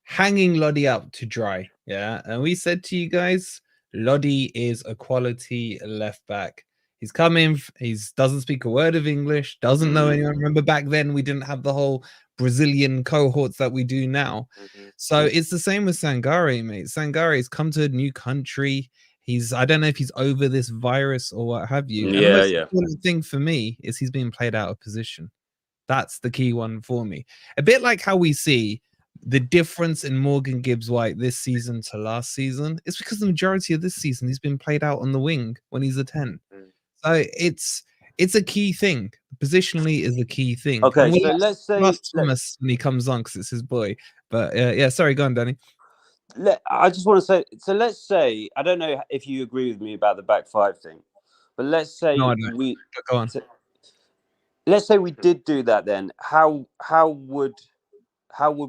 hanging Lodi up to dry. Yeah. And we said to you guys, Lodi is a quality left back. He's come in, he doesn't speak a word of English, doesn't know anyone. Remember back then we didn't have the whole Brazilian cohorts that we do now. So it's the same with Sangare, mate. Sangare has come to a new country. I don't know if he's over this virus or what have you. And the most important thing for me is he's being played out of position. That's the key one for me. A bit like how we see the difference in Morgan Gibbs-White this season to last season. It's because the majority of this season he's been played out on the wing when he's a 10. So it's a key thing. Positionally is a key thing. Okay, so let's say Thomas when he comes on because it's his boy. But yeah, sorry, go on, Danny. I just want to say, so let's say, I don't know if you agree with me about the back five thing, but let's say no, I don't. Go on. Let's say we did do that. Then how would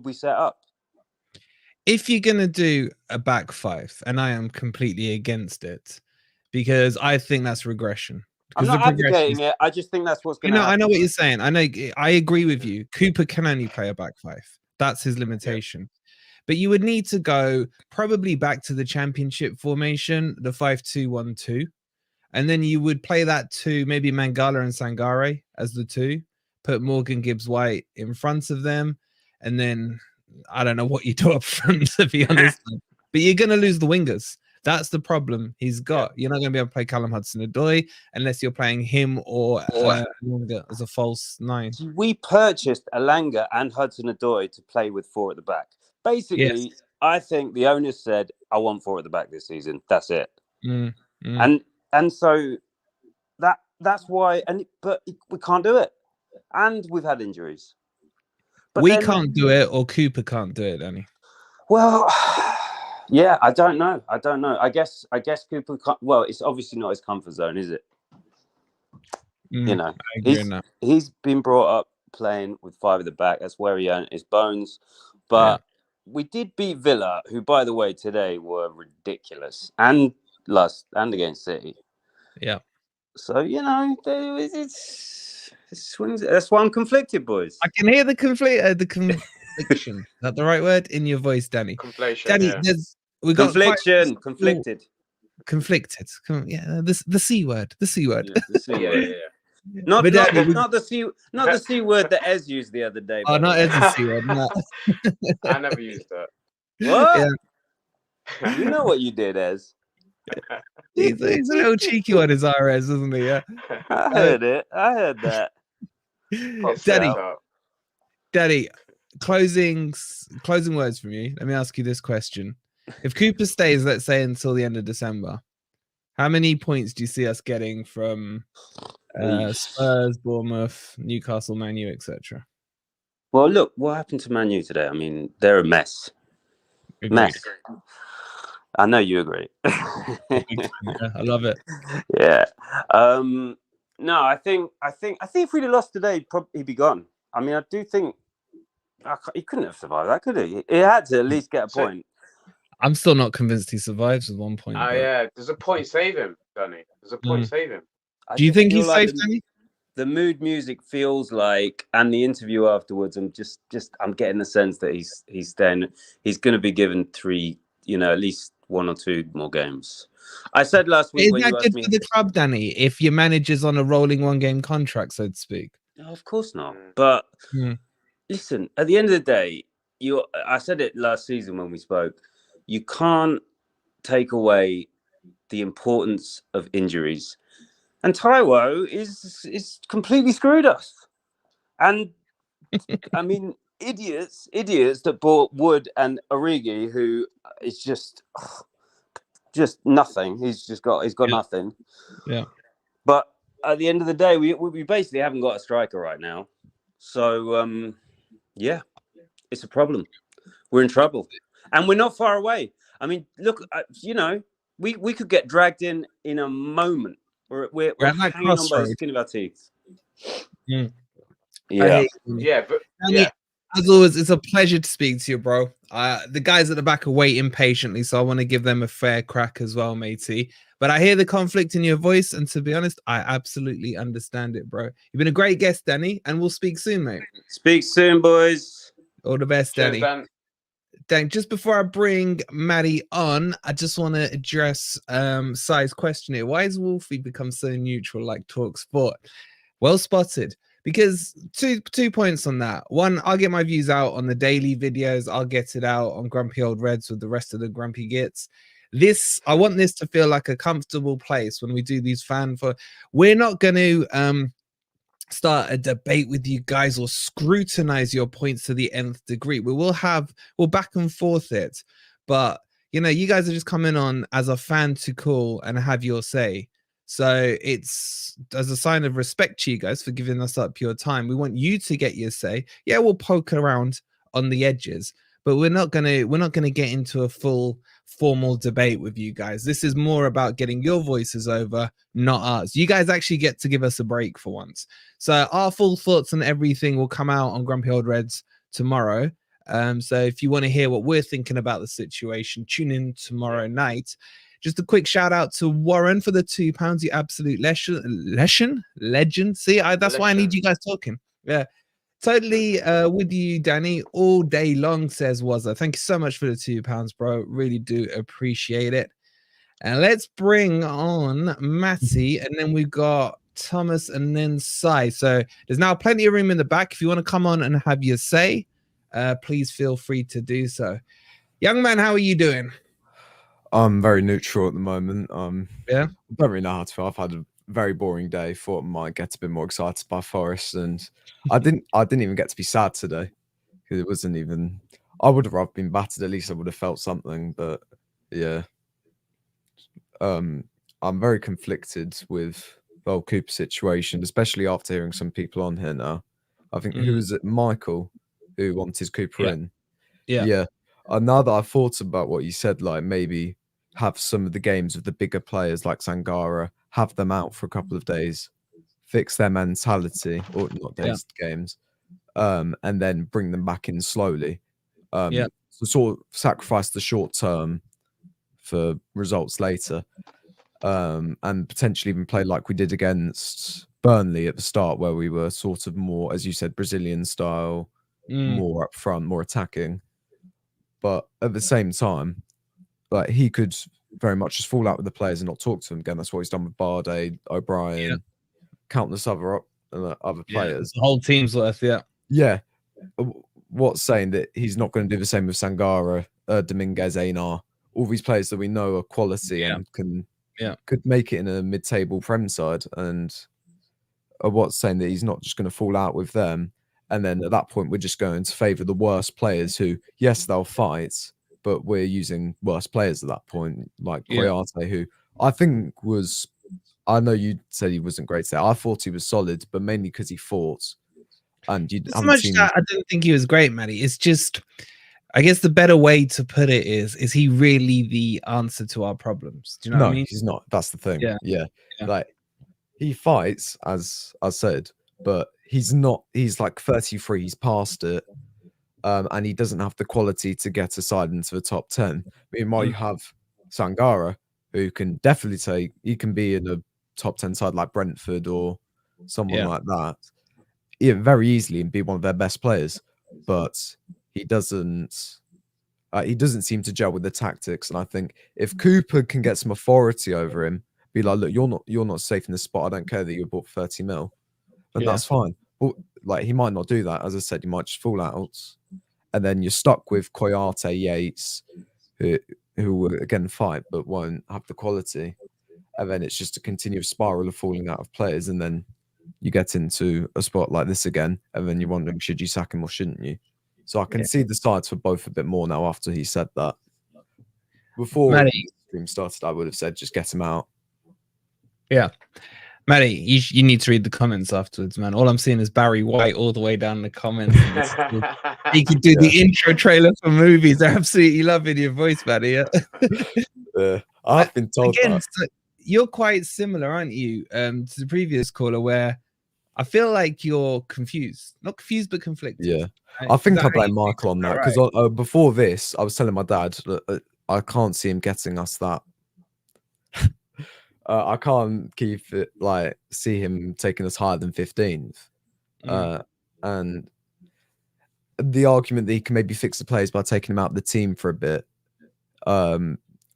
we set up? If you're gonna do a back five, and I am completely against it, because I think that's regression. I'm not advocating it. I just think that's what's going to happen. I know what you're saying. I agree with you. Cooper can only play a back five. That's his limitation. Yeah. But you would need to go probably back to the championship formation, the 5-2-1-2. And then you would play that to maybe Mangala and Sangare as the two, put Morgan Gibbs-White in front of them. And then I don't know what you do up front, to be honest. But you're going to lose the wingers. That's the problem he's got. You're not going to be able to play Callum Hudson-Odoi unless you're playing him or as a false nine. We purchased Alanga and Hudson-Odoi to play with four at the back. Basically, I think the owners said, I want four at the back this season. That's it. And so that's why. But we can't do it. And we've had injuries. But we can't do it, or Cooper can't do it, Danny. Well, yeah, I don't know. I guess Cooper can't. Well, it's obviously not his comfort zone, is it? You know, he's been brought up playing with five at the back. That's where he earned his bones. But we did beat Villa, who, by the way, today were ridiculous and against City. Yeah. So it's swings. That's why I'm conflicted, boys. I can hear the confliction. Is that the right word in your voice, Danny? Conflation. Danny, we got conflicted. Conflicted. The C word. The C word. Yeah, the C word. Yeah. Not the C word that Ez used the other day. Oh, not Ez's C word. No. I never used that. What? Yeah. You know what you did, Ez. He's a little cheeky one, his RS, isn't he? Yeah. I heard it. I heard that. Daddy, closing words from you. Let me ask you this question. If Cooper stays, let's say, until the end of December, how many points do you see us getting from Spurs, Bournemouth, Newcastle, Man U, etc.? Well, look, what happened to Man U today? I mean, they're a mess. Agreed. Mess. I know you agree. I love it. Yeah. No, I think if we'd have lost today, he'd be gone. I mean, I do think he couldn't have survived that, could he? He had to at least get a point. I'm still not convinced he survives with 1 point. Yeah. There's a point save him, Danny. There's a point save him. Do you think he's safe, Danny? The mood music feels like, and the interview afterwards, I'm getting the sense that he's staying. He's going to be given 3, at least 1 or 2 more games. I said last week. Is that good for the club, Danny? If your manager's on a rolling 1-game contract, so to speak. No, of course not. But listen, at the end of the day, I said it last season when we spoke. You can't take away the importance of injuries. And Taiwo is completely screwed us. And I mean, idiots that bought Wood and Origi, who is just nothing. He's got nothing. Yeah. But at the end of the day, we basically haven't got a striker right now. So yeah. it's a problem. We're in trouble, and we're not far away. I mean, look, we could get dragged in a moment. We're at that hanging on by the crossroad. skin of our teeth. Mm. Yeah. But Danny, yeah. as always, it's a pleasure to speak to you, bro. The guys at the back are waiting patiently, so I want to give them a fair crack as well, matey. But I hear the conflict in your voice, and to be honest, I absolutely understand it, bro. You've been a great guest, Danny, and we'll speak soon, mate. Speak soon, boys. All the best, Cheers, Danny. Dan. Just before I bring Matty on, I just want to address Sai's question here. Why has Wolfie become so neutral like Talk Sport? Well spotted. Because two points on that. One, I'll get my views out on the daily videos. I'll get it out on Grumpy Old Reds with the rest of the Grumpy Gits. I want this to feel like a comfortable place when we do these we're not going to start a debate with you guys or scrutinize your points to the nth degree. We'll back and forth it. But, you guys are just coming on as a fan to call and have your say. So it's as a sign of respect to you guys for giving us up your time. We want you to get your say. Yeah, we'll poke around on the edges, but we're not gonna get into a full formal debate with you guys. This is more about getting your voices over, not ours. You guys actually get to give us a break for once. So our full thoughts on everything will come out on Grumpy Old Reds tomorrow. So if you want to hear what we're thinking about the situation, tune in tomorrow night. Just a quick shout out to Warren for the £2, you absolute legend. See, that's why I need you guys talking. Yeah, totally with you, Danny, all day long, says Wazza. Thank you so much for the £2, bro. Really do appreciate it. And let's bring on Matty, and then we've got Thomas and then Sai. So there's now plenty of room in the back. If you want to come on and have your say, please feel free to do so. Young man, how are you doing? I'm very neutral at the moment. Yeah, I don't really know how to feel. I've had a very boring day. Thought I might get a bit more excited by Forest, and I didn't even get to be sad today because it wasn't even. I would have rather been battered. At least I would have felt something. But yeah, I'm very conflicted with the whole Cooper situation, especially after hearing some people on here now. I think who was it, Michael, who wanted Cooper in? Yeah. Now that I've thought about what you said, like maybe have some of the games with the bigger players like Sangara, have them out for a couple of days, fix their mentality, or not days, games, and then bring them back in slowly. So sort of sacrifice the short term for results later, and potentially even play like we did against Burnley at the start, where we were sort of more, as you said, Brazilian style, more up front, more attacking. But at the same time, like he could very much just fall out with the players and not talk to them again. That's what he's done with Bardet, O'Brien, countless other players. The whole team's worth, Yeah. What's saying that he's not going to do the same with Sangara, Dominguez, Einar, all these players that we know are quality and could make it in a mid-table Prem side. And what's saying that he's not just going to fall out with them. And then at that point, we're just going to favour the worst players who, yes, they'll fight, but we're using worse players at that point, like Koyate, who I think was, I know you said he wasn't great today. I thought he was solid, but mainly because he fought. And you haven't seen... I didn't think he was great, Matty. It's just, I guess the better way to put it is he really the answer to our problems? Do you know what I mean? No, he's not. That's the thing. Yeah. Like, he fights, as I said, but he's not, he's like 33, he's past it, and he doesn't have the quality to get a side into the top 10. Meanwhile, you have Sangara, who can definitely say he can be in a top 10 side like Brentford or someone like that, very easily, and be one of their best players. But he doesn't seem to gel with the tactics. And I think if Cooper can get some authority over him, be like, look, you're not safe in this spot. I don't care that you bought 30 mil. And that's fine. But like, he might not do that. As I said, he might just fall out. And then you're stuck with Koyate, Yates, who will again fight, but won't have the quality. And then it's just a continuous spiral of falling out of players. And then you get into a spot like this again. And then you're wondering, should you sack him or shouldn't you? So I can see the sides for both a bit more now after he said that. Before the stream started, I would have said, just get him out. Yeah. Matty, you need to read the comments afterwards, man. All I'm seeing is Barry White all the way down the comments. He could do the intro trailer for movies. They're absolutely loving your voice, Matty. Yeah. I've been told Again, that. so you're quite similar, aren't you, to the previous caller, where I feel like you're confused. Not confused, but conflicted. Yeah. Right? I think Is I that how blame you Michael on feel? that because before this, I was telling my dad that I can't see him getting us that. I can't keep it like see him taking us higher than 15th. And the argument that he can maybe fix the players by taking him out of the team for a bit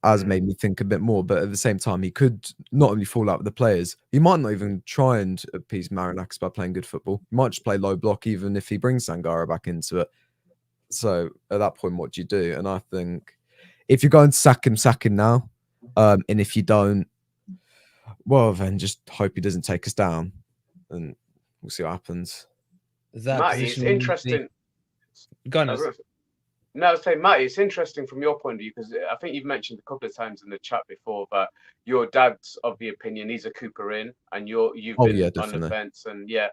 has made me think a bit more. But at the same time, he could not only fall out with the players, he might not even try and appease Marinakis by playing good football. He might just play low block, even if he brings Sangara back into it. So at that point, what do you do? And I think if you're going to sack him now. And if you don't, well, then just hope he doesn't take us down, and we'll see what happens. Is that Matty, it's interesting. Go on. No, I was saying, Matty, it's interesting from your point of view because I think you've mentioned a couple of times in the chat before that your dad's of the opinion he's a Cooper in, and you've been on the fence, and yeah.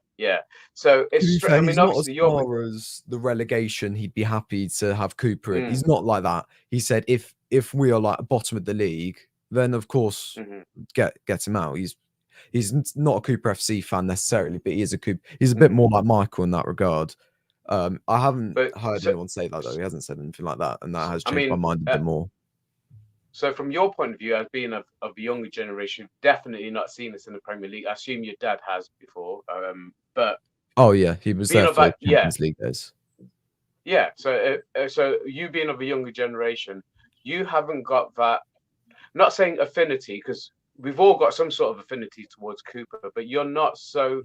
So it's fair, I mean, he's not obviously, as far as the relegation, he'd be happy to have Cooper in. He's not like that. He said if we are like bottom of the league, then of course get him out. He's not a Cooper FC fan necessarily, but he is a Cooper. He's a bit more like Michael in that regard. I haven't heard anyone say that though. He hasn't said anything like that, and that has changed my mind a bit more. So from your point of view, as being of the younger generation, definitely not seen this in the Premier League. I assume your dad has before, but oh yeah, he was there for Champions League days. Yeah, so you being of a younger generation, you haven't got that. Not saying affinity, because we've all got some sort of affinity towards Cooper, but you're not so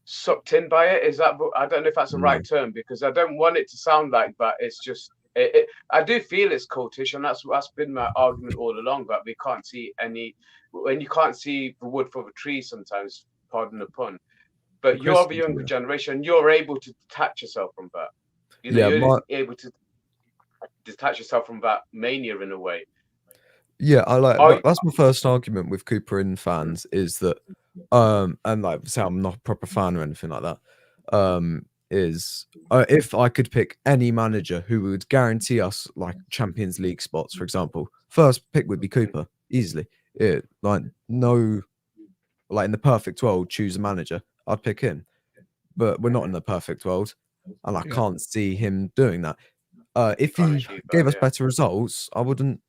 sucked in by it. Is that? I don't know if that's the right term, because I don't want it to sound like that. It's just I do feel it's cultish, and that's been my argument all along. That we can't see when you can't see the wood for the trees sometimes. Pardon the pun. But you're of a younger generation. You're able to detach yourself from that. You're able to detach yourself from that mania in a way. Yeah, that's my first argument with Cooper in fans is that, and like say I'm not a proper fan or anything like that. If I could pick any manager who would guarantee us like Champions League spots, for example, first pick would be Cooper easily. In the perfect world, choose a manager, I'd pick him. But we're not in the perfect world, and I can't see him doing that. If he gave us better results, I wouldn't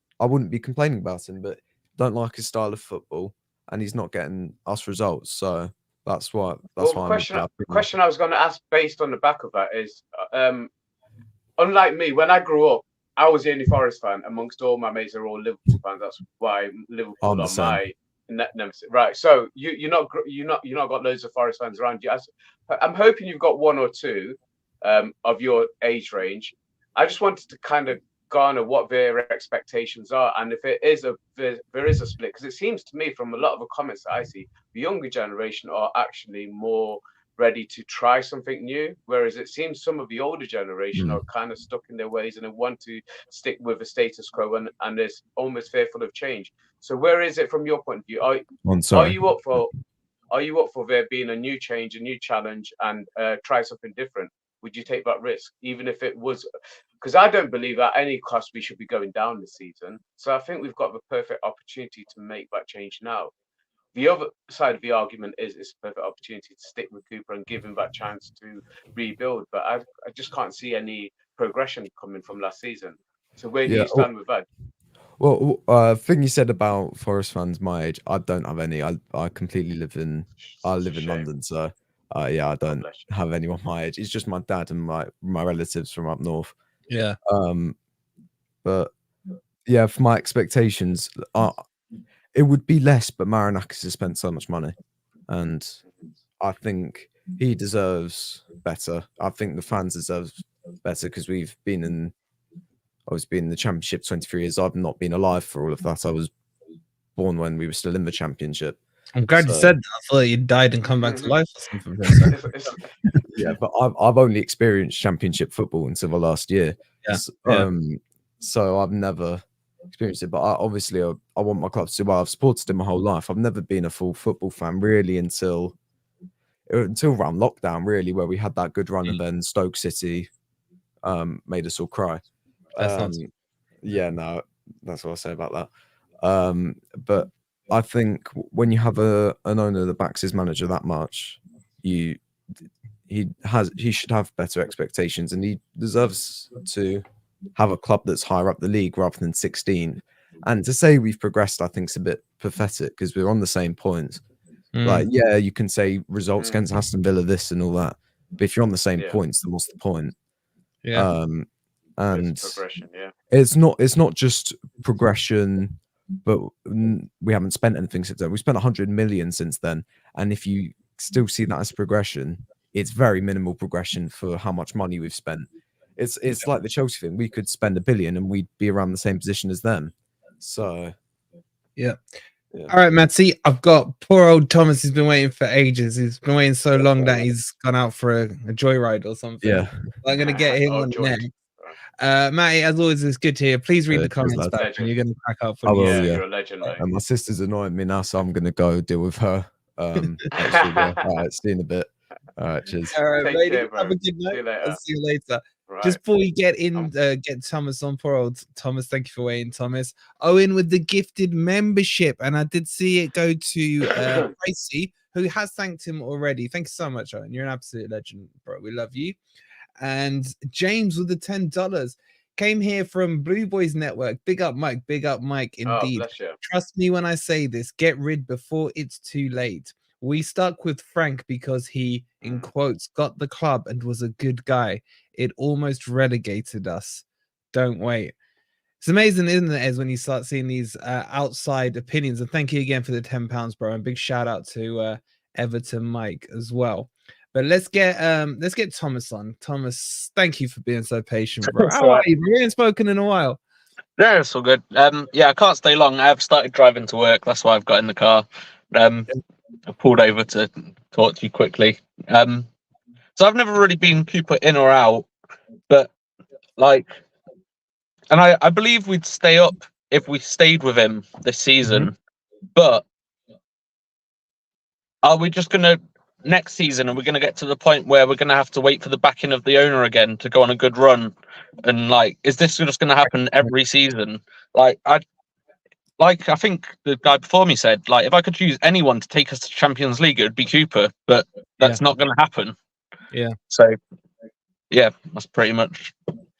be complaining about him, but don't like his style of football, and he's not getting us results. So that's why. The question I was going to ask, based on the back of that, is, unlike me, when I grew up, I was the only Forest fan amongst all my mates are all Liverpool fans. That's why Liverpool are my nemesis. Right. So you're not got loads of Forest fans around you. I'm hoping you've got one or two of your age range. I just wanted to kind of garner what their expectations are, and if there is a split, because it seems to me from a lot of the comments that I see, the younger generation are actually more ready to try something new, whereas it seems some of the older generation are kind of stuck in their ways and they want to stick with the status quo, and is almost fearful of change. So where is it from your point of view? Are you up for there being a new change, a new challenge, and try something different? Would you take that risk, even if it was? Because I don't believe at any cost we should be going down this season. So I think we've got the perfect opportunity to make that change now. The other side of the argument is it's a perfect opportunity to stick with Cooper and give him that chance to rebuild. But I just can't see any progression coming from last season. So where do you stand with that? Well, thing you said about Forest fans my age, I don't have any. I completely live in London, so I don't have anyone my age. It's just my dad and my relatives from up north. Yeah. But yeah, for my expectations, it would be less, but Marinakis has spent so much money, and I think he deserves better. I think the fans deserve better because we've been in the Championship 23 years. I've not been alive for all of that. I was born when we were still in the Championship. I'm glad you said that. I thought you died and come back to life or something. Yeah, but I've only experienced Championship football until the last year. Yeah. So I've never experience it. But obviously, I want my club to do well. I've supported him my whole life. I've never been a full football fan really until around lockdown, really, where we had that good run, and then Stoke City made us all cry. That's not yeah, no, that's what I'll say about that. But I think when you have an owner that backs his manager that much, he should have better expectations, and he deserves to have a club that's higher up the league rather than 16th. And to say we've progressed, I think, is a bit pathetic because we're on the same points. Like, yeah, you can say results against Aston Villa, this and all that, but if you're on the same points, then what's the point? Yeah. And It's progression, yeah. it's not just progression, but we haven't spent anything since then. We spent 100 million since then, and if you still see that as progression, it's very minimal progression for how much money we've spent. It's like the Chelsea thing. We could spend 1 billion and we'd be around the same position as them. So yeah. All right, Matty, I've got poor old Thomas. He's been waiting for ages. He's been waiting so long that he's gone out for a joyride or something. Yeah. I'm going to get him on next. Matty, as always, it's good to hear. Please read the comments back and you're going to crack up for me. Yeah, you're a legend, mate. And my sister's annoying me now, so I'm going to go deal with her. All right, see you in a bit. All right, cheers. All right, lady, have a good night. I'll see you later. Right. Just before we get Thomas on, poor old Thomas, thank you for waiting, Thomas. Owen with the gifted membership, and I did see it go to Pricey, who has thanked him already. Thank you so much, Owen. You're an absolute legend, bro. We love you. And James with the $10 came here from Blue Boys Network. Big up, Mike. Big up, Mike. Indeed. Trust me when I say this. Get rid before it's too late. We stuck with Frank because he, in quotes, got the club and was a good guy. It almost relegated us. Don't wait. It's amazing, isn't it, Ez, when you start seeing these outside opinions. And thank you again for the £10, bro. And big shout out to Everton Mike as well. But let's get Thomas on. Thomas, thank you for being so patient, bro. How are you? We haven't spoken in a while. No, it's all good. Yeah, I can't stay long. I've started driving to work. That's why I've got in the car. I pulled over to talk to you quickly. So I've never really been Cooper in or out, but like, and I believe we'd stay up if we stayed with him this season. But are we just gonna next season? Are we gonna get to the point where we're gonna have to wait for the backing of the owner again to go on a good run? And like, is this just gonna happen every season? Like I think the guy before me said, like, if I could choose anyone to take us to Champions League, it would be Cooper, but that's not going to happen. Yeah. So, yeah, that's pretty much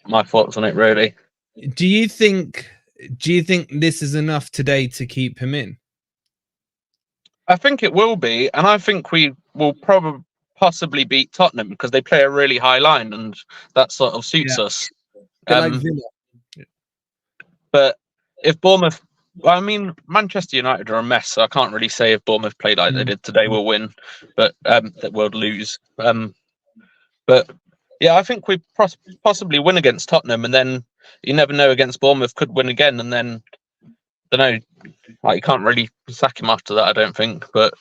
my thoughts on it, really. Do you think this is enough today to keep him in? I think it will be, and I think we will possibly beat Tottenham because they play a really high line, and that sort of suits us. Like Villa. But if Bournemouth... Well, I mean, Manchester United are a mess, so I can't really say if Bournemouth play like they did today, we'll win, but that we'll lose. But yeah, I think we possibly win against Tottenham, and then you never know, against Bournemouth could win again, and then I don't know, like, you can't really sack him after that, I don't think. But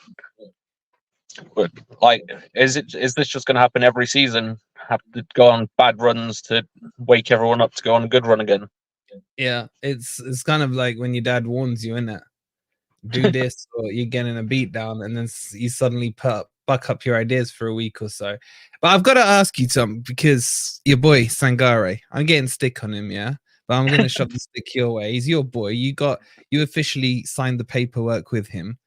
like, is this just going to happen every season? Have to go on bad runs to wake everyone up to go on a good run again? Yeah, it's kind of like when your dad warns you, innit? Do this or you're getting a beat down, and then you suddenly buck up your ideas for a week or so. But I've got to ask you something, because your boy Sangare, I'm getting stick on him, yeah? But I'm going to shove the stick your way. He's your boy. You officially signed the paperwork with him.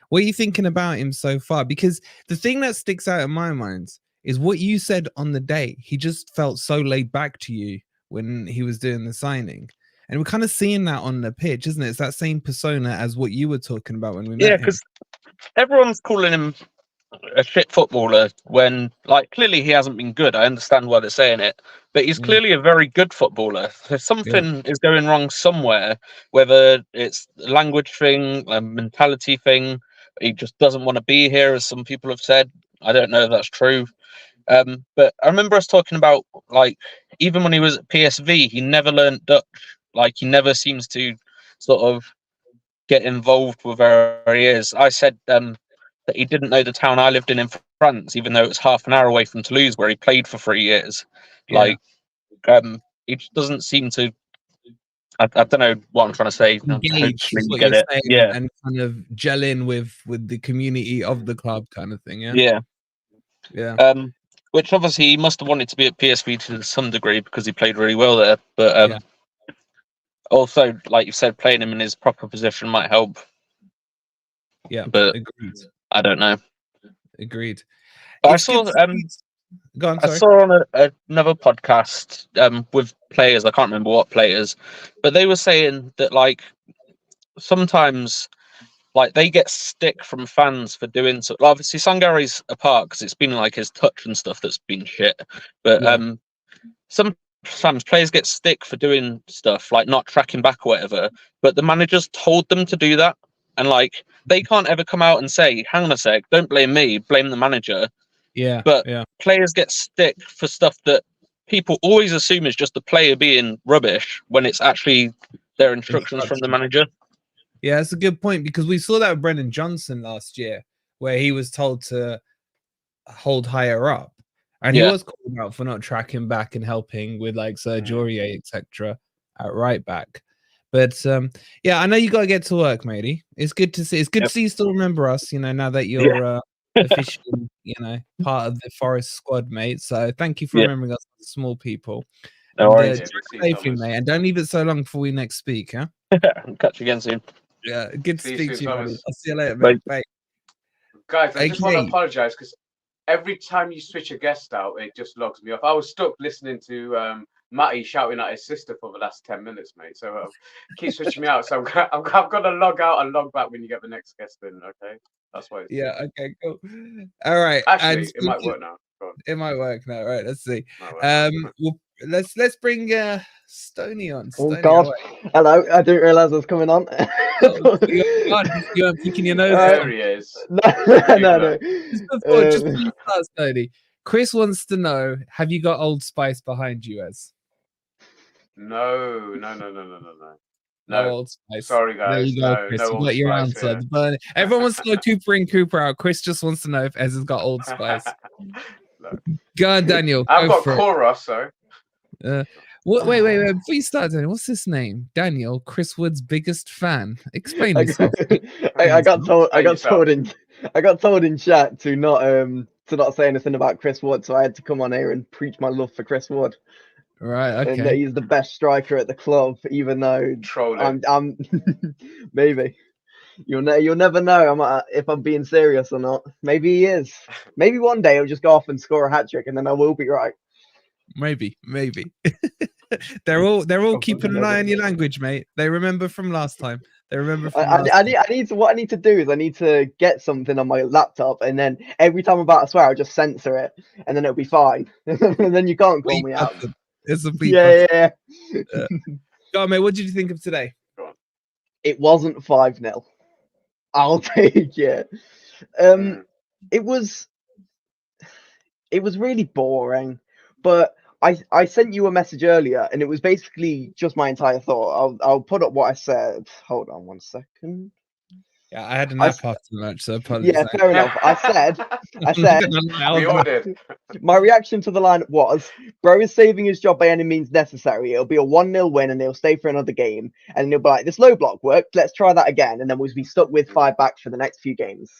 What are you thinking about him so far? Because the thing that sticks out in my mind is what you said on the day. He just felt so laid back to you when he was doing the signing. And we're kind of seeing that on the pitch, isn't it? It's that same persona as what you were talking about when we met him. Yeah, because everyone's calling him a shit footballer when, like, clearly he hasn't been good. I understand why they're saying it, but he's clearly a very good footballer. So something is going wrong somewhere, whether it's a language thing, a mentality thing. He just doesn't want to be here, as some people have said. I don't know if that's true. But I remember us talking about, like, even when he was at PSV, he never learned Dutch. Like, he never seems to sort of get involved with where he is. I said that he didn't know the town I lived in France, even though it was half an hour away from Toulouse, where he played for 3 years. Like, he just doesn't seem to I don't know what I'm trying to say. Engage Hopefully is you what get you're it. saying, Yeah, and kind of gel in with the community of the club, kind of thing. Yeah, yeah. yeah, Which obviously he must have wanted to be at PSV to some degree because he played really well there. But Yeah. also, like you said, playing him in his proper position might help. yeah. But Agreed. I don't know. Agreed. But I It's saw good to see- Go on, I sorry. saw on another podcast with players. I can't remember what players, but they were saying that like sometimes like they get stick from fans for doing so. Obviously, Sangare's apart because it's been like his touch and stuff that's been shit. But Yeah. sometimes players get stick for doing stuff like not tracking back or whatever. But the managers told them to do that, and like they can't ever come out and say, "Hang on a sec, don't blame me, blame the manager." Yeah. But Yeah. players get stick for stuff that people always assume is just the player being rubbish when it's actually their instructions from the manager. Yeah, that's a good point because we saw that with Brendan Johnson last year, where he was told to hold higher up, and he Yeah. was called out for not tracking back and helping with like Serge Aurier, etc. at right back. But yeah, I know you got to get to work, matey. It's good to see. It's good to see you still remember us. You know, now that you're officially, you know, part of the Forest squad, mate. So thank you for remembering us, small people. No And worries. safely, mate, and don't leave it so long before we next speak, huh? Catch you again soon. Yeah, good to See you speak soon, to you, buddy. Thomas. I'll see you later, mate. Bye. Guys, I just want to Okay. apologize because every time you switch a guest out, it just logs me off. I was stuck listening to Matty shouting at his sister for the last 10 minutes, mate. So keep switching me out. So I'm going to log out and log back when you get the next guest in, okay? That's why. Yeah, okay, cool. All right. Actually, it might work now. Go on. It might work now. All right, let's see. Might work. Let's bring Stony on. Oh Stony, God! how are you? Hello, I didn't realise I was coming on. You're peeking your nose. There he is. No. Just before you start, Stony, Chris wants to know: have you got Old Spice behind you, as? No. No Old Spice. Sorry, There guys. you go, No, Chris. no You Old got your Spice answer. here. But everyone wants to know Cooper in, Cooper out. Chris just wants to know if Ez has got Old Spice. Go on, Daniel. I've got for it. Chorus, so. Wait. Before you start, Daniel, what's his name? Daniel, Chris Wood's biggest fan. Explain yourself. I got told in chat to not say anything about Chris Wood, so I had to come on here and preach my love for Chris Wood. Right, okay. And that he's the best striker at the club, even though I'm maybe. You'll never know if I'm being serious or not. Maybe he is. Maybe one day he'll just go off and score a hat trick, and then I will be right. Maybe. they're all keeping an eye on your language, mate. They remember from last time. They remember from last time. What I need to do is I need to get something on my laptop, and then every time I'm about to swear, I'll just censor it, and then it'll be fine. And then you can't call me out. It's a beat. Yeah. Go on, mate. What did you think of today? It wasn't 5-0. I'll take it. It was really boring, but I sent you a message earlier, and it was basically just my entire thought. I'll put up what I said. Hold on 1 second. Yeah, I had a nap after the match, so apologies. Yeah, fair enough. I said, we all did. My reaction to the lineup was, bro is saving his job by any means necessary. It'll be a 1-0 win, and he'll stay for another game. And he'll be like, this low block worked. Let's try that again. And then we'll be stuck with 5 backs for the next few games.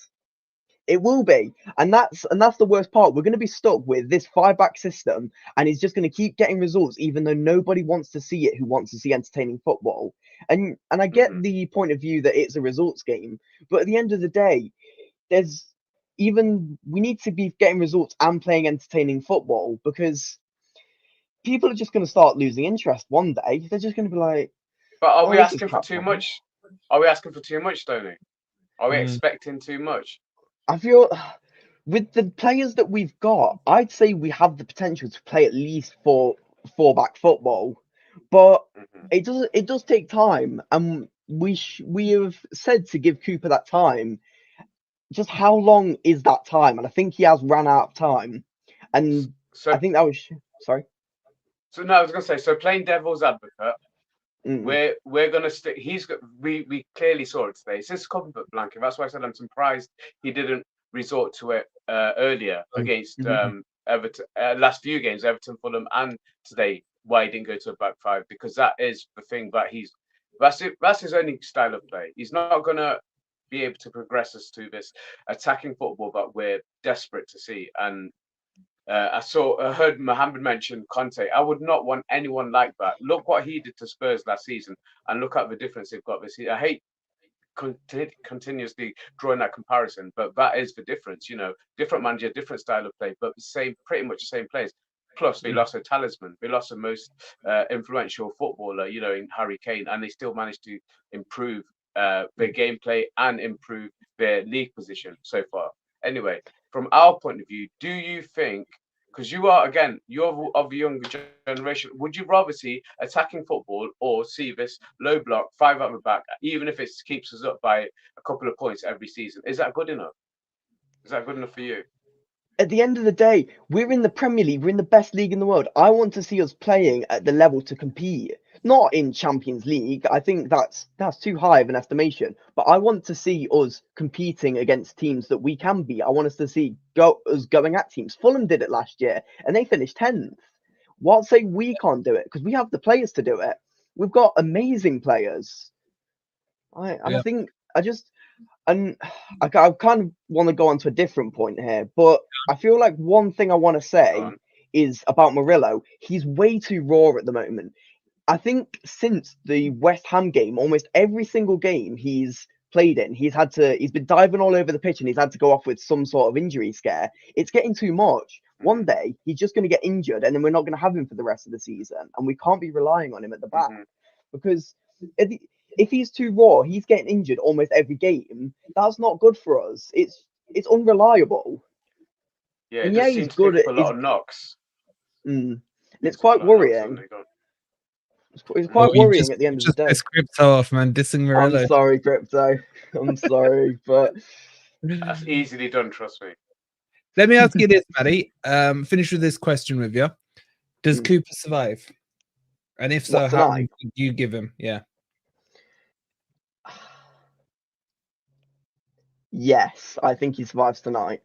It will be, and that's the worst part. We're going to be stuck with this 5-back system, and he's just going to keep getting results, even though nobody wants to see it. Who wants to see entertaining football? And I get the point of view that it's a results game, but at the end of the day, we need to be getting results and playing entertaining football, because people are just going to start losing interest one day. They're just going to be like, but are we asking for too much? Are we asking for too much, Stony? Are we expecting too much? I feel with the players that we've got, I'd say we have the potential to play at least 4-back football, but it does take time, and we have said to give Cooper that time. Just how long is that time? And I think he has ran out of time, and so, I think that was sorry. So no, I was gonna say, so playing devil's advocate, we're gonna stick. We clearly saw it today. It's just comfort blanket. That's why I said I'm surprised he didn't resort to it earlier against Everton. Last few games, Everton, Fulham, and today why he didn't go to a back five, because that is the thing that that's his only style of play. He's not gonna be able to progress us to this attacking football that we're desperate to see. And I heard Mohammed mention Conte. I would not want anyone like that. Look what he did to Spurs last season, and look at the difference they've got this season. I hate continuously drawing that comparison, but that is the difference. Different manager, different style of play, but pretty much the same players. Plus, they lost a talisman. They lost the most influential footballer, in Harry Kane, and they still managed to improve their gameplay and improve their league position so far. Anyway, from our point of view, do you think, because you're of the younger generation, would you rather see attacking football or see this low block, 5 at the back, even if it keeps us up by a couple of points every season? Is that good enough? Is that good enough for you? At the end of the day, we're in the Premier League. We're in the best league in the world. I want to see us playing at the level to compete, not in Champions League. I think that's too high of an estimation. But I want to see us competing against teams that we can beat. I want us to see us going at teams. Fulham did it last year, and they finished 10th. What say we can't do it? Because we have the players to do it. We've got amazing players. I kind of want to go on to a different point here, but I feel like one thing I want to say is about Murillo. He's way too raw at the moment. I think since the West Ham game, almost every single game he's played in, he's been diving all over the pitch and he's had to go off with some sort of injury scare. It's getting too much. One day he's just going to get injured and then we're not going to have him for the rest of the season, and we can't be relying on him at the back because if he's too raw, he's getting injured almost every game. That's not good for us. It's unreliable. Yeah, he's good at a lot of knocks. It's quite worrying. It's quite worrying at the end of the day. Just Crypto off, man. Dissing Murillo. I'm sorry, Crypto. I'm sorry, but that's easily done. Trust me. Let me ask you this, Matty. Finish with this question with you. Does Cooper survive? And if so, how long do you give him? Yeah. Yes, I think he survives tonight.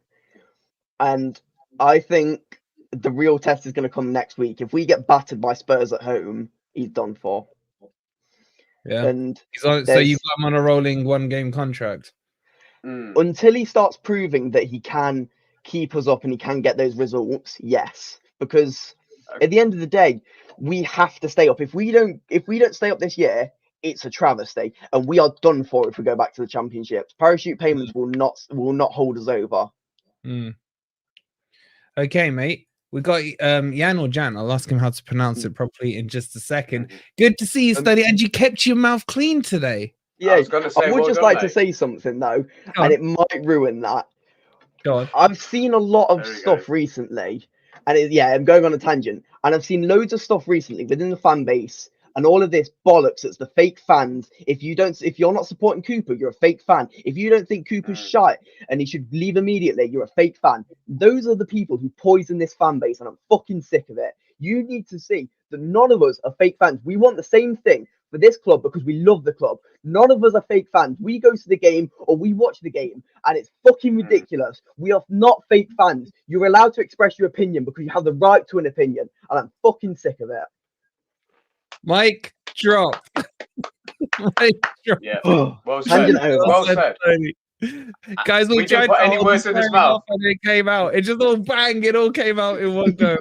And I think the real test is going to come next week. If we get battered by Spurs at home, he's done for. Yeah. And so you've got him on a rolling 1-game contract? Until he starts proving that he can keep us up and he can get those results, yes. Because at the end of the day, we have to stay up. If we don't stay up this year, it's a travesty, and we are done for if we go back to the championships. Parachute payments will not hold us over. Okay, mate. We got Jan or Jan. I'll ask him how to pronounce it properly in just a second. Good to see you, Stony, and you kept your mouth clean today. Yeah, I would just like to say something though, and it might ruin that. Go on. I've seen a lot of stuff recently, and I'm going on a tangent, and I've seen loads of stuff recently within the fan base. And all of this bollocks, it's the fake fans. If you're not supporting Cooper, you're a fake fan. If you don't think Cooper's shite and he should leave immediately, you're a fake fan. Those are the people who poison this fan base, and I'm fucking sick of it. You need to see that none of us are fake fans. We want the same thing for this club because we love the club. None of us are fake fans. We go to the game or we watch the game, and it's fucking ridiculous. We are not fake fans. You're allowed to express your opinion because you have the right to an opinion, and I'm fucking sick of it. Mic drop. Mic drop. Yeah. Well said. Well said. Guys, we tried didn't put any words in his mouth, and it came out. It just all bang. It all came out in one go.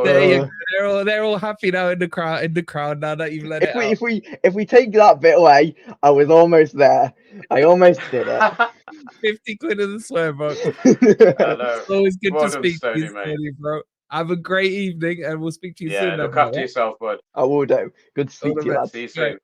There you go. They're all happy now in the crowd. Now that you've let it out. If we take that bit away, I was almost there. I almost did it. 50 quid in the swear box. It's always good to speak to you, Stony, bro. Have a great evening, and we'll speak to you soon. Yeah, look after yourself, bud. I will do. Good to speak to you, lads. See you soon.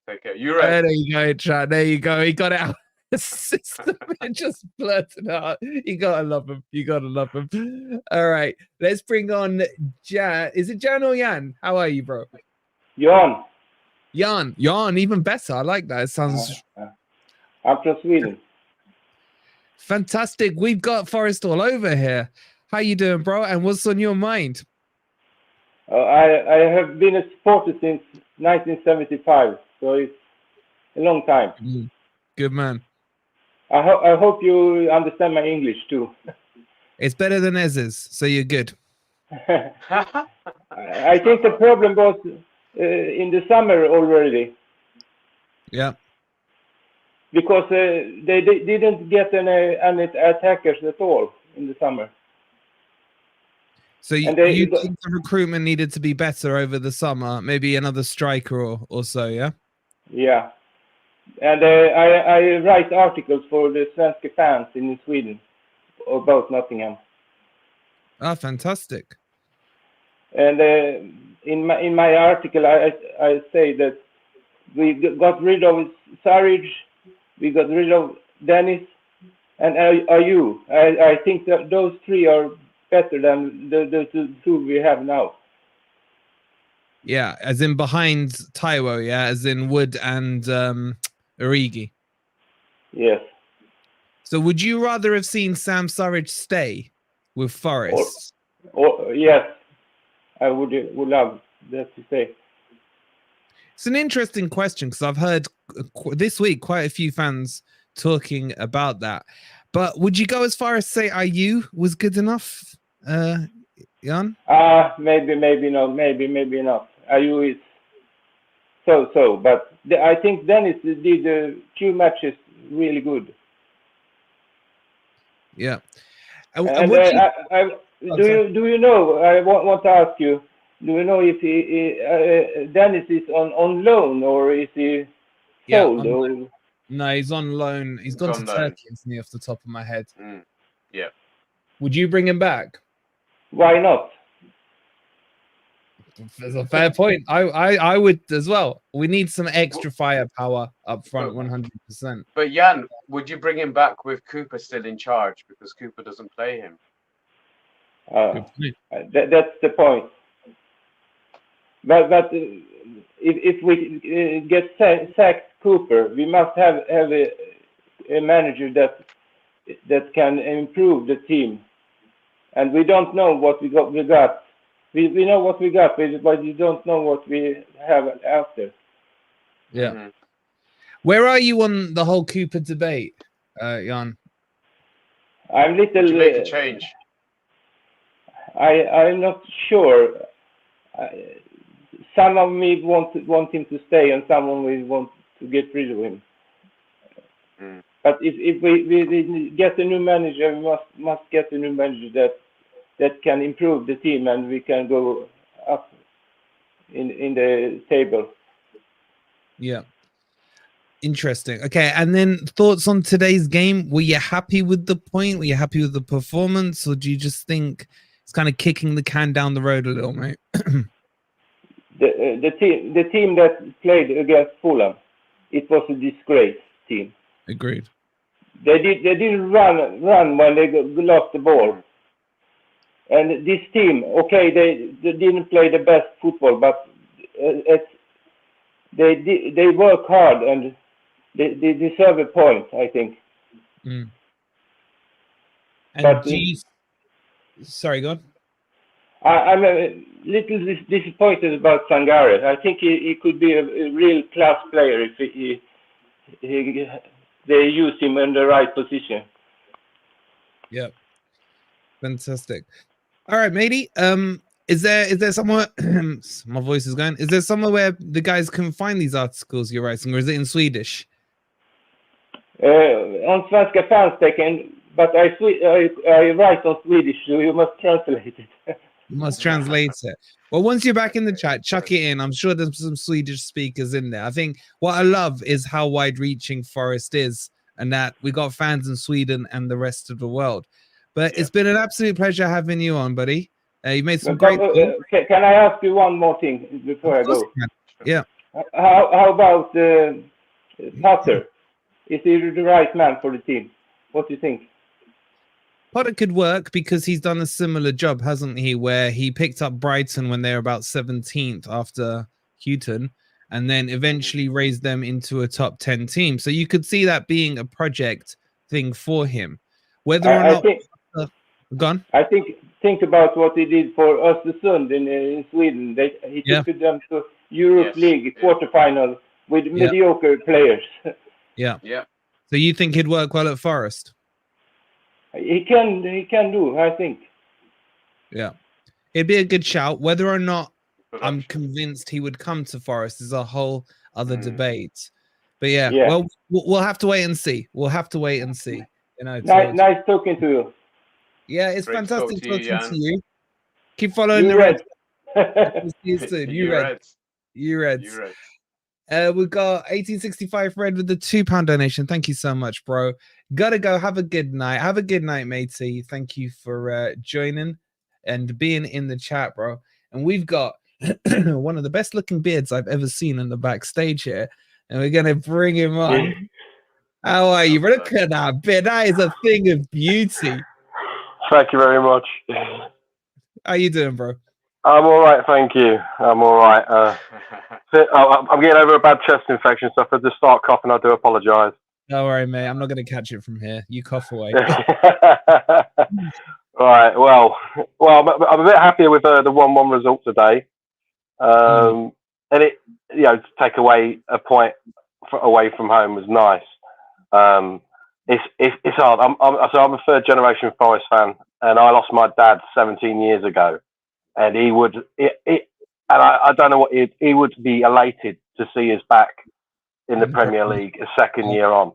Take care. You're right. There you go, chat. There you go. He got it out. The system just blurted out. You gotta love him. You gotta love him. All right, let's bring on Jan. Is it Jan or Jan? How are you, bro? Jan. Jan. Even better. I like that. It sounds. I'm from Sweden. Fantastic. We've got Forest all over here. How you doing, bro? And what's on your mind? I have been a supporter since 1975, so it's a long time. Good man. I hope you understand my English too. It's better than Ez's, so you're good. I think the problem was in the summer already. Yeah. Because they didn't get any attackers at all in the summer. So you think the recruitment needed to be better over the summer? Maybe another striker or so, yeah? Yeah. And I write articles for the Svenska fans in Sweden about Nottingham. Ah, fantastic. And in my article, I say that we got rid of Sarich, we got rid of Dennis, and Ayew. I think that those three are better than the two we have now. Yeah, as in behind Taiwo, yeah, as in Wood and Origi. Yes. So would you rather have seen Sam Surridge stay with Forest? Or yes, I would love that to say. It's an interesting question because I've heard this week quite a few fans talking about that. But would you go as far as say Ayew was good enough, Jan? Maybe not. Maybe not. Ayew is so. But I think Dennis did a few matches really good. Yeah. Do you know? I want to ask you. Do you know if Dennis is on loan or is he sold? No, he's on loan. He's gone to Turkey, isn't he, off the top of my head? Yeah. Would you bring him back? Why not? That's a fair point. I would as well. We need some extra firepower up front, 100%. But Jan, would you bring him back with Cooper still in charge because Cooper doesn't play him? That's the point. But if we get sacked Cooper, we must have a manager that can improve the team. And we don't know what we got. We know what we got, but we don't know what we have after. Yeah. Mm-hmm. Where are you on the whole Cooper debate, Jan? I'm little. Would you make a change? I'm not sure. Some of me want him to stay, and some of me want to get rid of him. But if we get a new manager, we must get a new manager that can improve the team, and we can go up in the table. Yeah. Interesting. Okay, and then thoughts on today's game. Were you happy with the point? Were you happy with the performance, or do you just think it's kind of kicking the can down the road a little, mate? The team that played against Fulham, it was a disgrace team. Agreed. They didn't run when they lost the ball. And this team, okay, they didn't play the best football, but they work hard and they deserve a point, I think. And but sorry, go on. I'm a little disappointed about Sangare. I think he could be a real class player if they use him in the right position. Yeah, fantastic. All right, matey. Is there somewhere? My voice is going. Is there somewhere where the guys can find these articles you're writing, or is it in Swedish? On Svenska fans they can, but I write on Swedish, so you must translate it. You must translate it. Well, once you're back in the chat, chuck it in. I'm sure there's some Swedish speakers in there. I think what I love is how wide-reaching Forest is, and that we got fans in Sweden and the rest of the world. But it's been an absolute pleasure having you on, buddy. You made some great. Can I ask you one more thing before I go? Yeah. How about Potter? Is he the right man for the team? What do you think? Potter could work because he's done a similar job, hasn't he? Where he picked up Brighton when they were about 17th after Houghton, and then eventually raised them into a top 10 team. So you could see that being a project thing for him. Whether or not, gone. I think about what he did for Östersund in Sweden. He took them to Europe League quarterfinal with mediocre players. Yeah. So you think he'd work well at Forest? He can do, I think. Yeah. It'd be a good shout. Whether or not I'm Production. convinced he would come to Forest is a whole other Mm. debate. But yeah, Yeah. well, we'll have to wait and see. We'll have to wait and see. You know, Nice talking to you. yeah, it's Great to talk fantastic to you, talking to Jan. you. Keep following You the Reds. Reds. We'll see you soon. You Reds. You Reds. You Reds. We've got 1865 Red with the £2 donation. Thank you so much, bro. Gotta go. Have a good night. Have a good night, matey. Thank you for joining and being in the chat, bro. And we've got one of the best looking beards I've ever seen in the backstage here. And we're gonna bring him on. How are you? Look at that beard. That is a thing of beauty. Thank you very much. How you doing, bro? I'm all right, thank you. I'm all right. I'm getting over a bad chest infection, so if I just start coughing, I do apologise. Don't worry, mate. I'm not going to catch it from here. You cough away. Right. Well, I'm a bit happier with the 1-1 result today, and it, to take away a point away from home was nice. It's hard. I'm a third generation Forest fan, and I lost my dad 17 years ago, and he would I don't know what he would be elated to see us back in the Premier League a second year on.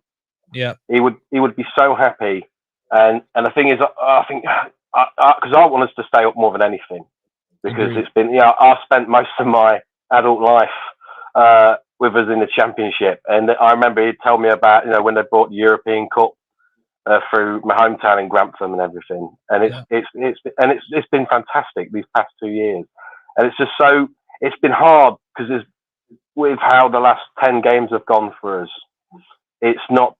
Yeah, he would be so happy, and the thing is, I think because I want us to stay up more than anything, because it's been I've spent most of my adult life with us in the Championship, and I remember he'd tell me about when they brought the European Cup through my hometown in Grantham and everything, and it's been fantastic these past 2 years, and it's been hard because with how the last 10 games have gone for us, it's not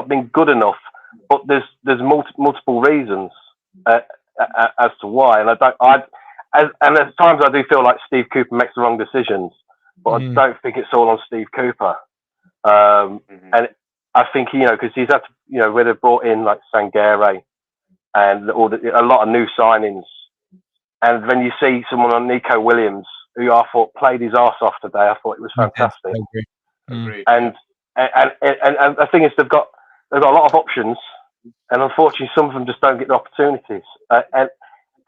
been good enough, but there's multiple reasons as to why, and and at times I do feel like Steve Cooper makes the wrong decisions, but I don't think it's all on Steve Cooper. And I think because he's had to, where they've brought in like Sangare and a lot of new signings, and when you see someone on Nico Williams, who I thought played his arse off today, I thought it was fantastic. Agreed. And the thing is, they've got a lot of options, and unfortunately, some of them just don't get the opportunities. And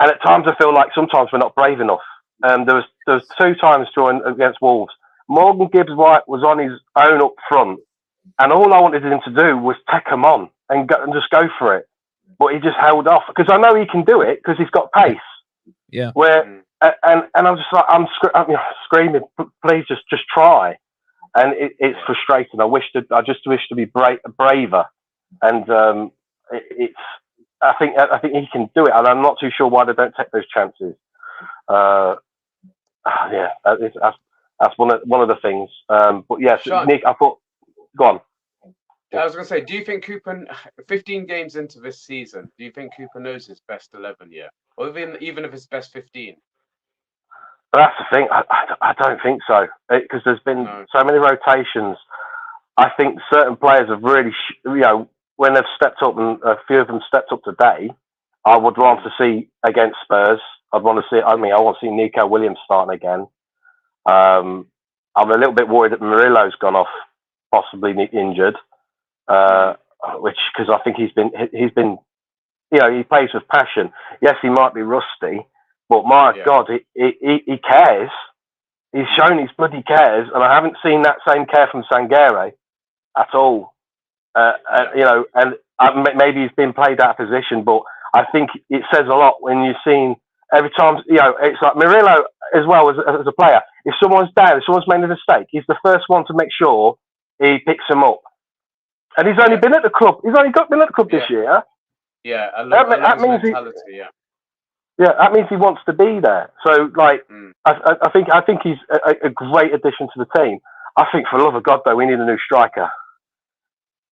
at times, I feel like sometimes we're not brave enough. There was 2 times against Wolves. Morgan Gibbs-White was on his own up front, and all I wanted him to do was take him on and just go for it. But he just held off, because I know he can do it because he's got pace. Yeah. And I'm just like I'm screaming, please just try. And it's frustrating. I just wish to be braver, and I think he can do it, and I'm not too sure why they don't take those chances. That's one of the things. But yes, Sean, Nick, I thought, go on. I was going to say, do you think Cooper, 15 games into this season, do you think Cooper knows his best 11 yet, or even if it's best 15? That's the thing. I don't think so, because there's been so many rotations. I think certain players have really, when they've stepped up, and a few of them stepped up today, I would want to see against Spurs. I want to see Nico Williams starting again. I'm a little bit worried that Murillo's gone off, possibly injured, which, because I think he's been, he plays with passion. Yes, he might be rusty, but my God, he cares. He's shown his bloody cares, and I haven't seen that same care from Sangare at all. And maybe he's been played out of position, but I think it says a lot when you've seen every time. It's like Murillo as well as a player. If someone's down, if someone's made a mistake, he's the first one to make sure he picks them up. And he's only been at the club. He's only been at the club this year. Yeah, that means mentality. Yeah, that means he wants to be there. So, I think he's a great addition to the team. I think, for the love of God, though, we need a new striker.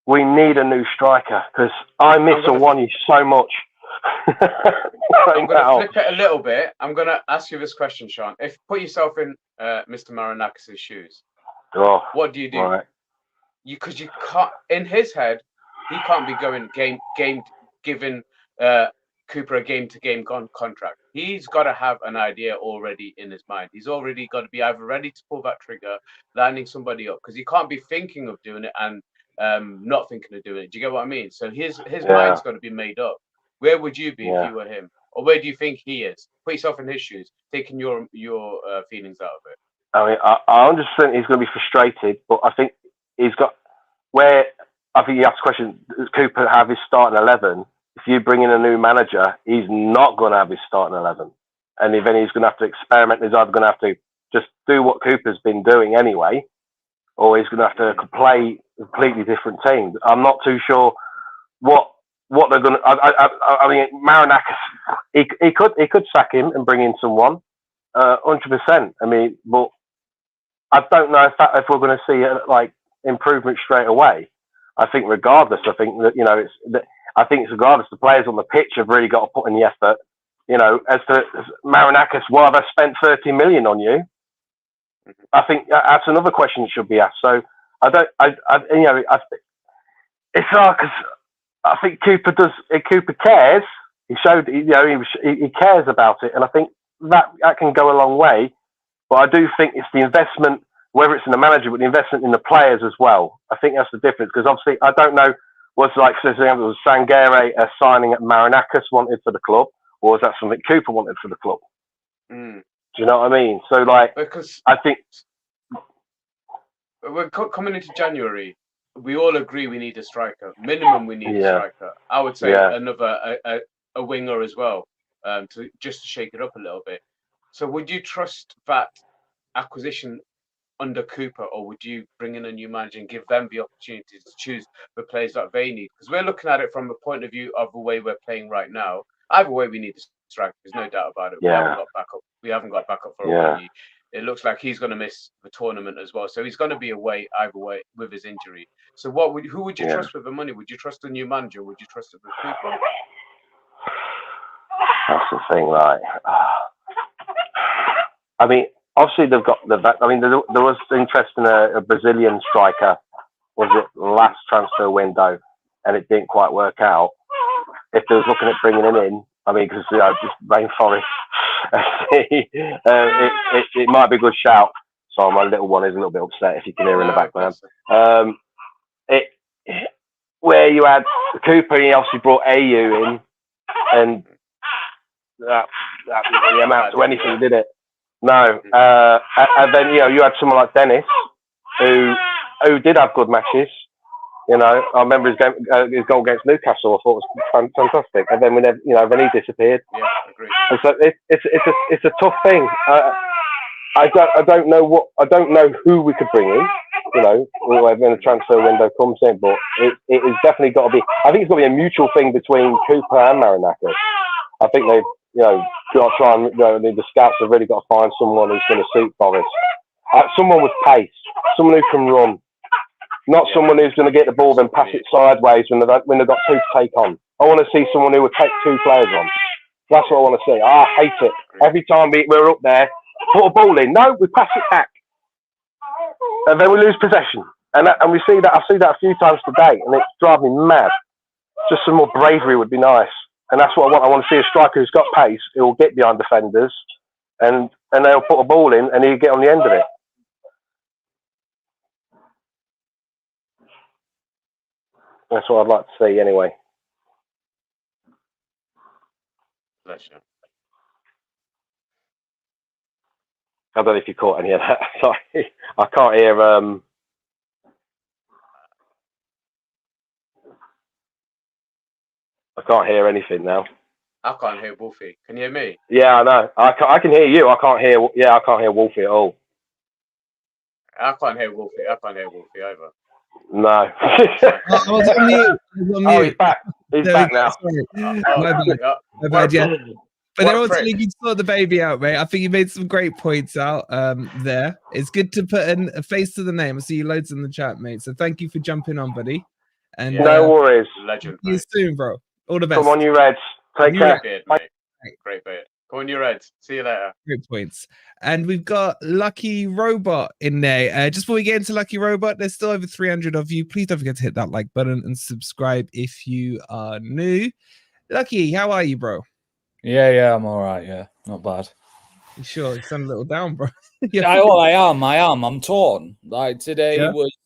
We need a new striker, because I miss Awani so much. I'm going to flip it a little bit. I'm going to ask you this question, Sean. Put yourself in Mr. Marinakis' shoes. What do you do? Right. Because you can't. In his head, he can't be going giving Cooper a game-to-game contract. He's got to have an idea already in his mind. He's already got to be either ready to pull that trigger, lining somebody up, because he can't be thinking of doing it and not thinking of doing it. Do you get what I mean? So his mind's got to be made up. Where would you be if you were him? or where do you think he is? Put yourself in his shoes, taking your feelings out of it. I mean, I understand he's going to be frustrated, but I think he's got where I think you asked the question: does Cooper have his starting 11? If you bring in a new manager, he's not going to have his starting 11, and then he's going to have to experiment. He's either going to have to just do what Cooper's been doing anyway, or he's going to have to play a completely different team. I'm not too sure what they're going to. I mean, Marinakis, he could sack him and bring in someone, 100%. I mean, but I don't know if we're going to see like improvement straight away. I think regardless, I think that I think it's regardless. The players on the pitch have really got to put in the effort. As to Marinakis, why have I spent 30 million on you? I think that's another question that should be asked. So it's hard because I think Cooper cares. He showed, he cares about it, and I think that can go a long way. But I do think it's the investment, whether it's in the manager, but the investment in the players as well. I think that's the difference, because obviously I don't know what's like. For example, was Sangare signing at Marinakis wanted for the club, or was that something Cooper wanted for the club? Do you know what I mean? So because I think we're coming into January, we all agree we need a striker. Minimum, we need a striker. I would say another a winger as well, to shake it up a little bit. So would you trust that acquisition under Cooper, or would you bring in a new manager and give them the opportunity to choose the players that they need? Because we're looking at it from a point of view of the way we're playing right now. Either way, we need a striker. There's no doubt about it. We haven't got backup. We haven't got backup for a while. It looks like he's going to miss the tournament as well. So he's going to be away either way with his injury. So who would you trust with the money? Would you trust the new manager? Would you trust it with Cooper? That's the thing, right? I mean, obviously they've got I mean, there was interest in a Brazilian striker. Was it last transfer window, and it didn't quite work out. If they was looking at bringing him in, I mean, because just Rainforest, it might be a good shout. So my little one is a little bit upset if you can hear her in the background. Where you had Cooper, he obviously brought AU in, and that didn't really amount to anything, did it? No. And then you had someone like Dennis, who did have good matches. I remember his goal against Newcastle. I thought was fantastic. And then then he disappeared. Yeah, I agree. And so it's a tough thing. I don't know who we could bring in. When the transfer window comes in, but it has definitely got to be. I think it's got to be a mutual thing between Cooper and Marinakis. I think they've got to try and the scouts have really got to find someone who's going to suit Forest. Someone with pace, someone who can run. Not someone who's going to get the ball and pass it sideways when they've got two to take on. I want to see someone who would take two players on. That's what I want to see. I hate it. Every time we're up there, put a ball in. No, we pass it back. And then we lose possession. And we see that. I see that a few times today, and it's driving me mad. Just some more bravery would be nice. And that's what I want. I want to see a striker who's got pace, who will get behind defenders, and they'll put a ball in, and he'll get on the end of it. That's what I'd like to see, anyway. Bless you. I don't know if you caught any of that. Sorry, I can't hear. I can't hear anything now. I can't hear Wolfie. Can you hear me? Yeah, I know. I can hear you. I can't hear. Yeah, I can't hear Wolfie at all. I can't hear Wolfie. I can't hear Wolfie either. No. I was on mute. Oh, he's back. He's back now. My bad, yeah. But they're all telling you to sort the baby out, mate. I think you made some great points out there. It's good to put a face to the name. I see you loads in the chat, mate. So thank you for jumping on, buddy. And no worries. Legend. See you soon, bro. All the best. Come on, you Reds. Take care. Beard, mate. Great beard. Come on, you Reds. See you later. Great points. And we've got Lucky Robot in there. Just before we get into Lucky Robot, there's still over 300 of you. Please don't forget to hit that like button and subscribe if you are new. Lucky, how are you, bro? Yeah, I'm all right. Yeah, not bad. You sure? You sound a little down, bro. I am. I'm torn. Like today was,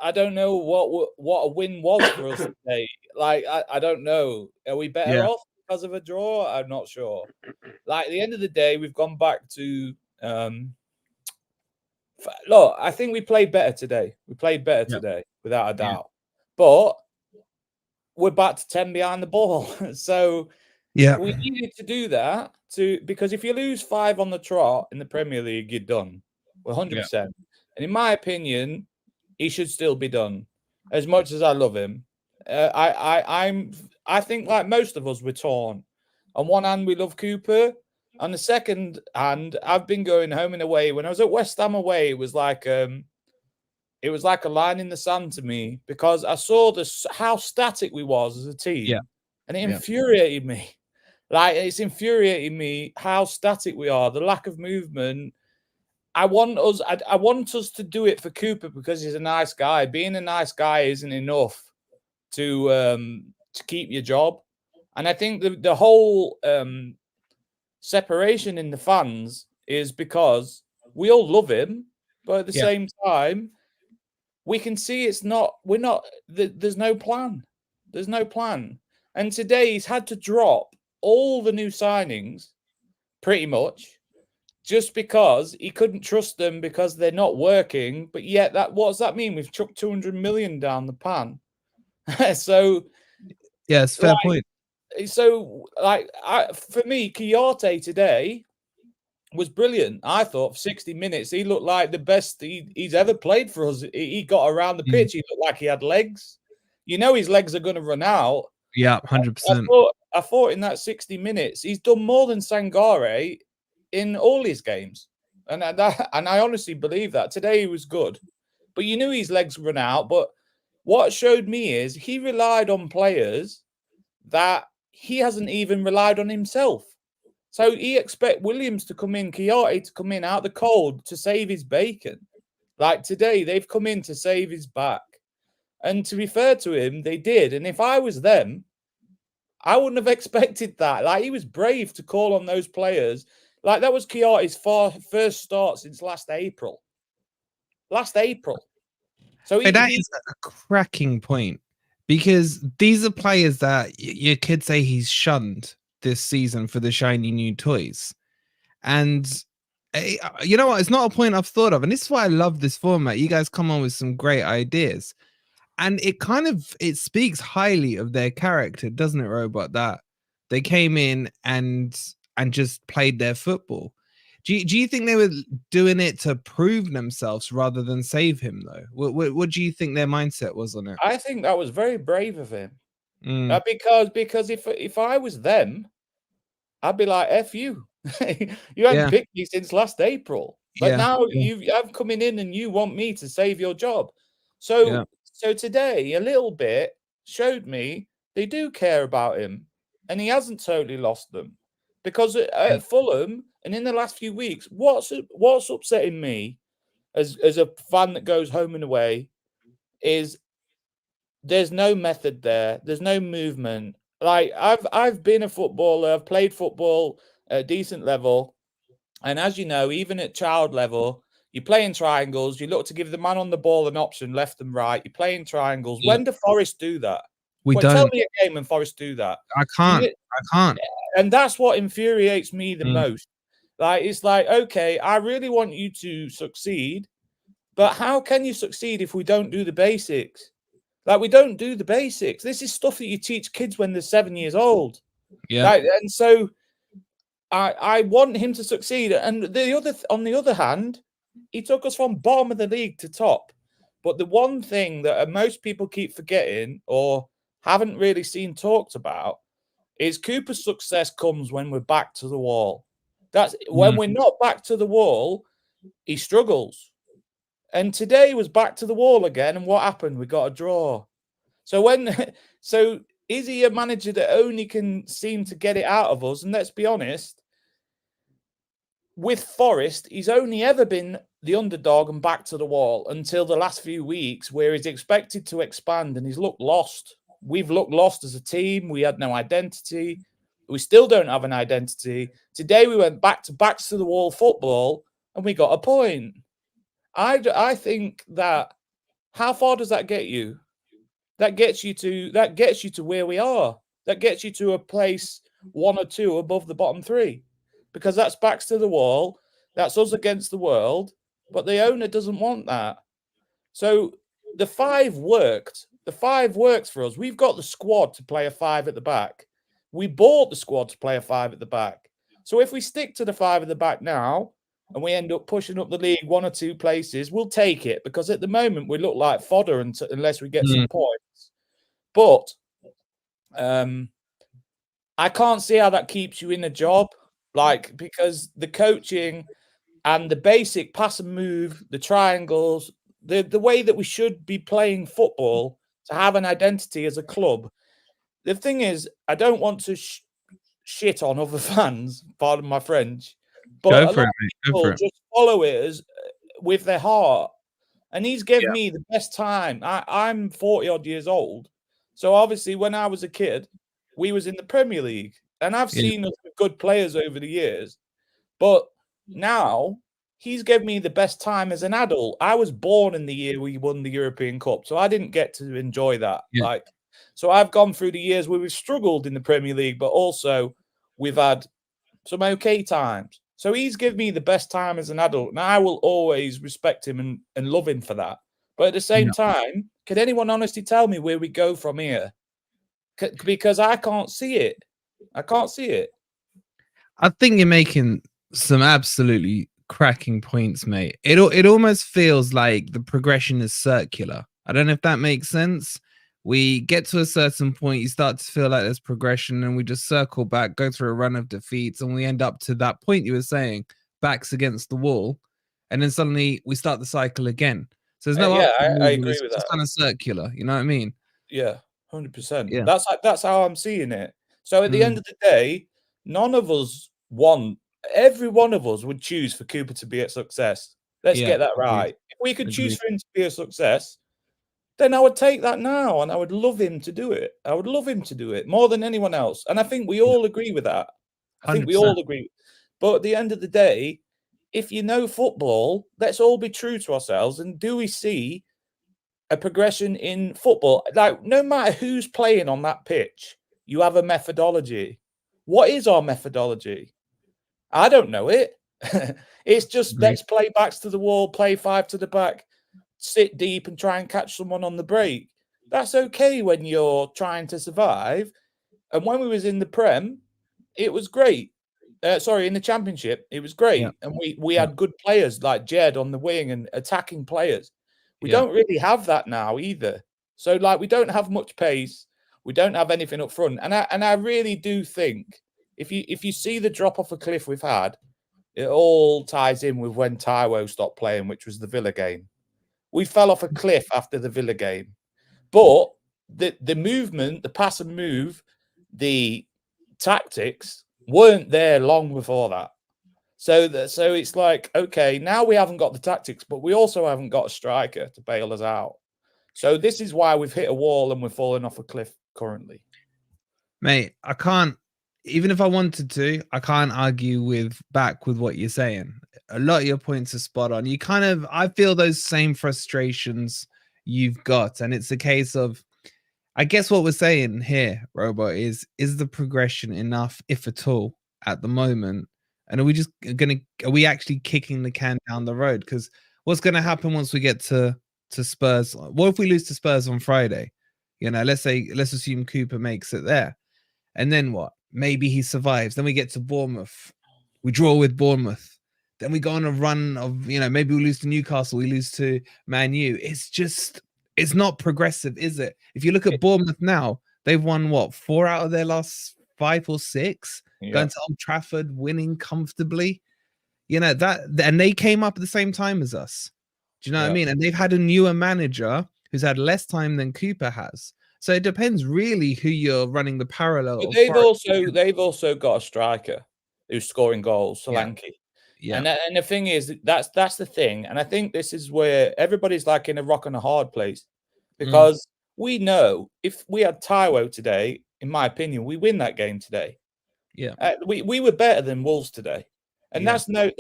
I don't know what a win was for us today. like I don't know. Are we better Yeah. off because of a draw? I'm not sure. Like at the end of the day, we've gone back to look, I think we played better today. We played better today, without a doubt. But we're back to 10 behind the ball. So we needed to do that because if you lose 5 on the trot in the Premier League, you're done. 100%. And in my opinion, he should still be done. As much as I love him, I think like most of us, we're torn. On one hand, we love Cooper. On the second hand, I've been going home and away. When I was at West Ham away, it was like a line in the sand to me because I saw how static we was as a team, and it infuriated me. Like it's infuriating me how static we are, the lack of movement. I want us to do it for Cooper because he's a nice guy. Being a nice guy isn't enough to keep your job, and I think the whole separation in the fans is because we all love him, but at the same time, we can see there's no plan. There's no plan. And today he's had to drop all the new signings pretty much just because he couldn't trust them because they're not working. But yet what does that mean? We've chucked 200 million down the pan. So yeah, it's a fair point. So for me, Quixote today was brilliant. I thought for 60 minutes, he looked like the best he's ever played for us. He got around the pitch. He looked like he had legs. You know his legs are going to run out. Yeah, 100%. I thought in that 60 minutes, he's done more than Sangare in all his games. And I honestly believe that. Today he was good. But you knew his legs run out. But what showed me is he relied on players that he hasn't even relied on himself. So he expect Williams to come in, Quixote to come in out the cold to save his bacon. Like today, they've come in to save his back. And to be fair to him, they did. And if I was them, I wouldn't have expected that. Like he was brave to call on those players. Like that was Quixote's first start since last April. So that is a cracking point. Because these are players that you could say he's shunned this season for the shiny new toys. And you know what? It's not a point I've thought of. And this is why I love this format. You guys come on with some great ideas. And it speaks highly of their character, doesn't it, Robot? That they came in and just played their football. Do you think they were doing it to prove themselves rather than save him, though? What do you think their mindset was on it? I think that was very brave of him. Because if I was them, I'd be like, F you. You haven't picked me since last April. But now I'm coming in and you want me to save your job. So today, a little bit showed me they do care about him. And he hasn't totally lost them. Because at Fulham and in the last few weeks, what's upsetting me as a fan that goes home and away is there's no method there. There's no movement. Like I've been a footballer. I've played football at a decent level. And as you know, even at child level, you play in triangles. You look to give the man on the ball an option left and right. You play in triangles. When do Forest do that? Tell me a game when Forest do that. I can't. And that's what infuriates me the most. Like, it's like, okay, I really want you to succeed, but how can you succeed if we don't do the basics? Like, we don't do the basics. This is stuff that you teach kids when they're 7 years old. Yeah. And so I want him to succeed. And on the other hand, he took us from bottom of the league to top. But the one thing that most people keep forgetting or haven't really seen talked about is Cooper's success comes when we're back to the wall. That's when we're not back to the wall, he struggles. And today was back to the wall again. And what happened? We got a draw. So is he a manager that only can seem to get it out of us? And let's be honest, with Forest, he's only ever been the underdog and back to the wall until the last few weeks where he's expected to expand and he's looked lost. We've looked lost as a team. We had no identity. We still don't have an identity. Today we went back to backs to the wall football and we got a point. I think that, how far does that get you? that gets you to where we are. That gets you to a place 1 or 2 above the bottom 3, because that's backs to the wall. That's us against the world. But the owner doesn't want that. So the 5 worked. The 5 works for us. We've got the squad to play a 5 at the back. We bought the squad to play a 5 at the back. So if we stick to the 5 at the back now and we end up pushing up the league 1 or 2 places, we'll take it, because at the moment we look like fodder unless we get some points. But I can't see how that keeps you in a job, like, because the coaching and the basic pass and move, the triangles, the way that we should be playing football to have an identity as a club. The thing is, I don't want to shit on other fans, pardon my French, but Go a for lot it, of mate. Go people for it. just follow it with their heart. And he's given me the best time. I'm 40 odd years old. So obviously when I was a kid, we was in the Premier League. And I've seen us with good players over the years. But now he's given me the best time as an adult. I was born in the year we won the European Cup, so I didn't get to enjoy that. So I've gone through the years where we've struggled in the Premier League, but also we've had some okay times. So he's given me the best time as an adult, and I will always respect him and love him for that. But at the same time, can anyone honestly tell me where we go from here? Because I can't see it. I can't see it. I think you're making some absolutely cracking points, mate. It almost feels like the progression is circular. I don't know if that makes sense. We get to a certain point, you start to feel like there's progression, and we just circle back, go through a run of defeats, and we end up to that point you were saying, backs against the wall, and then suddenly we start the cycle again. So there's no I movement, agree it's with just that. kind of circular. You know what I mean? Yeah, 100%. Yeah. That's how I'm seeing it. So at the end of the day, none of us want. Every one of us would choose for Cooper to be a success. Let's get that right. If we could choose for him to be a success, then I would take that now, and I would love him to do it. I would love him to do it more than anyone else. And I think we all agree with that. I think we 100%. all agree. But at the end of the day, if you know football, let's all be true to ourselves. And do we see a progression in football? Like, no matter who's playing on that pitch, you have a methodology. What is our methodology? I don't know it. It's just let's play backs to the wall, play 5 to the back, sit deep and try and catch someone on the break. That's okay when you're trying to survive. And when we was in the Prem, it was great. In the Championship, it was great. And we had good players like Jed on the wing and attacking players. We don't really have that now either. So, like, we don't have much pace. We don't have anything up front. And I really do think if you see the drop off a cliff we've had, it all ties in with when Taiwo stopped playing, which was the Villa game. We fell off a cliff after the Villa game. But the movement, the pass and move, the tactics weren't there long before that. So it's like, okay, now we haven't got the tactics, but we also haven't got a striker to bail us out. So this is why we've hit a wall and we're falling off a cliff currently. Mate, I can't, even if I wanted to, I can't argue with what you're saying. A lot of your points are spot on. I feel those same frustrations you've got. And it's a case of, I guess what we're saying here, Robot, is the progression enough, if at all, at the moment? And are we actually kicking the can down the road? Because what's going to happen once we get to Spurs? What if we lose to Spurs on Friday? Let's assume Cooper makes it there. And then what? Maybe he survives. Then we get to Bournemouth. We draw with Bournemouth. Then we go on a run of, maybe we lose to Newcastle. We lose to Man U. It's not progressive, is it? If you look at Bournemouth now, they've won, 4 out of their last 5 or 6? Going to Old Trafford, winning comfortably. And they came up at the same time as us. Do you know what I mean? And they've had a newer manager who's had less time than Cooper has. So it depends really who you're running the parallel. But they've also got a striker who's scoring goals, Solanke. Yeah. And the thing is, that's the thing. And I think this is where everybody's like in a rock and a hard place, because we know if we had Taiwo today, in my opinion, we win that game today. Yeah, we were better than Wolves today, and that's no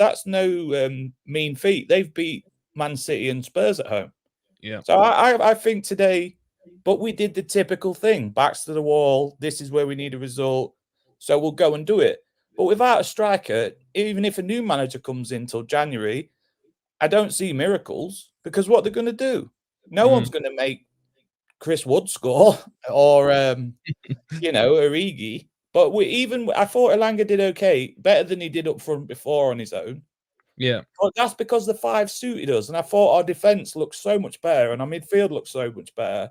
mean feat. They've beat Man City and Spurs at home. Yeah. So I think today But we did the typical thing, backs to the wall. This is where we need a result, so we'll go and do it. But without a striker, even if a new manager comes in till January, I don't see miracles, because what they're going to do? No one's going to make Chris Wood score or Origi. But I thought Elanga did okay, better than he did up front before on his own. Yeah. But that's because the 5 suited us, and I thought our defense looked so much better and our midfield looked so much better.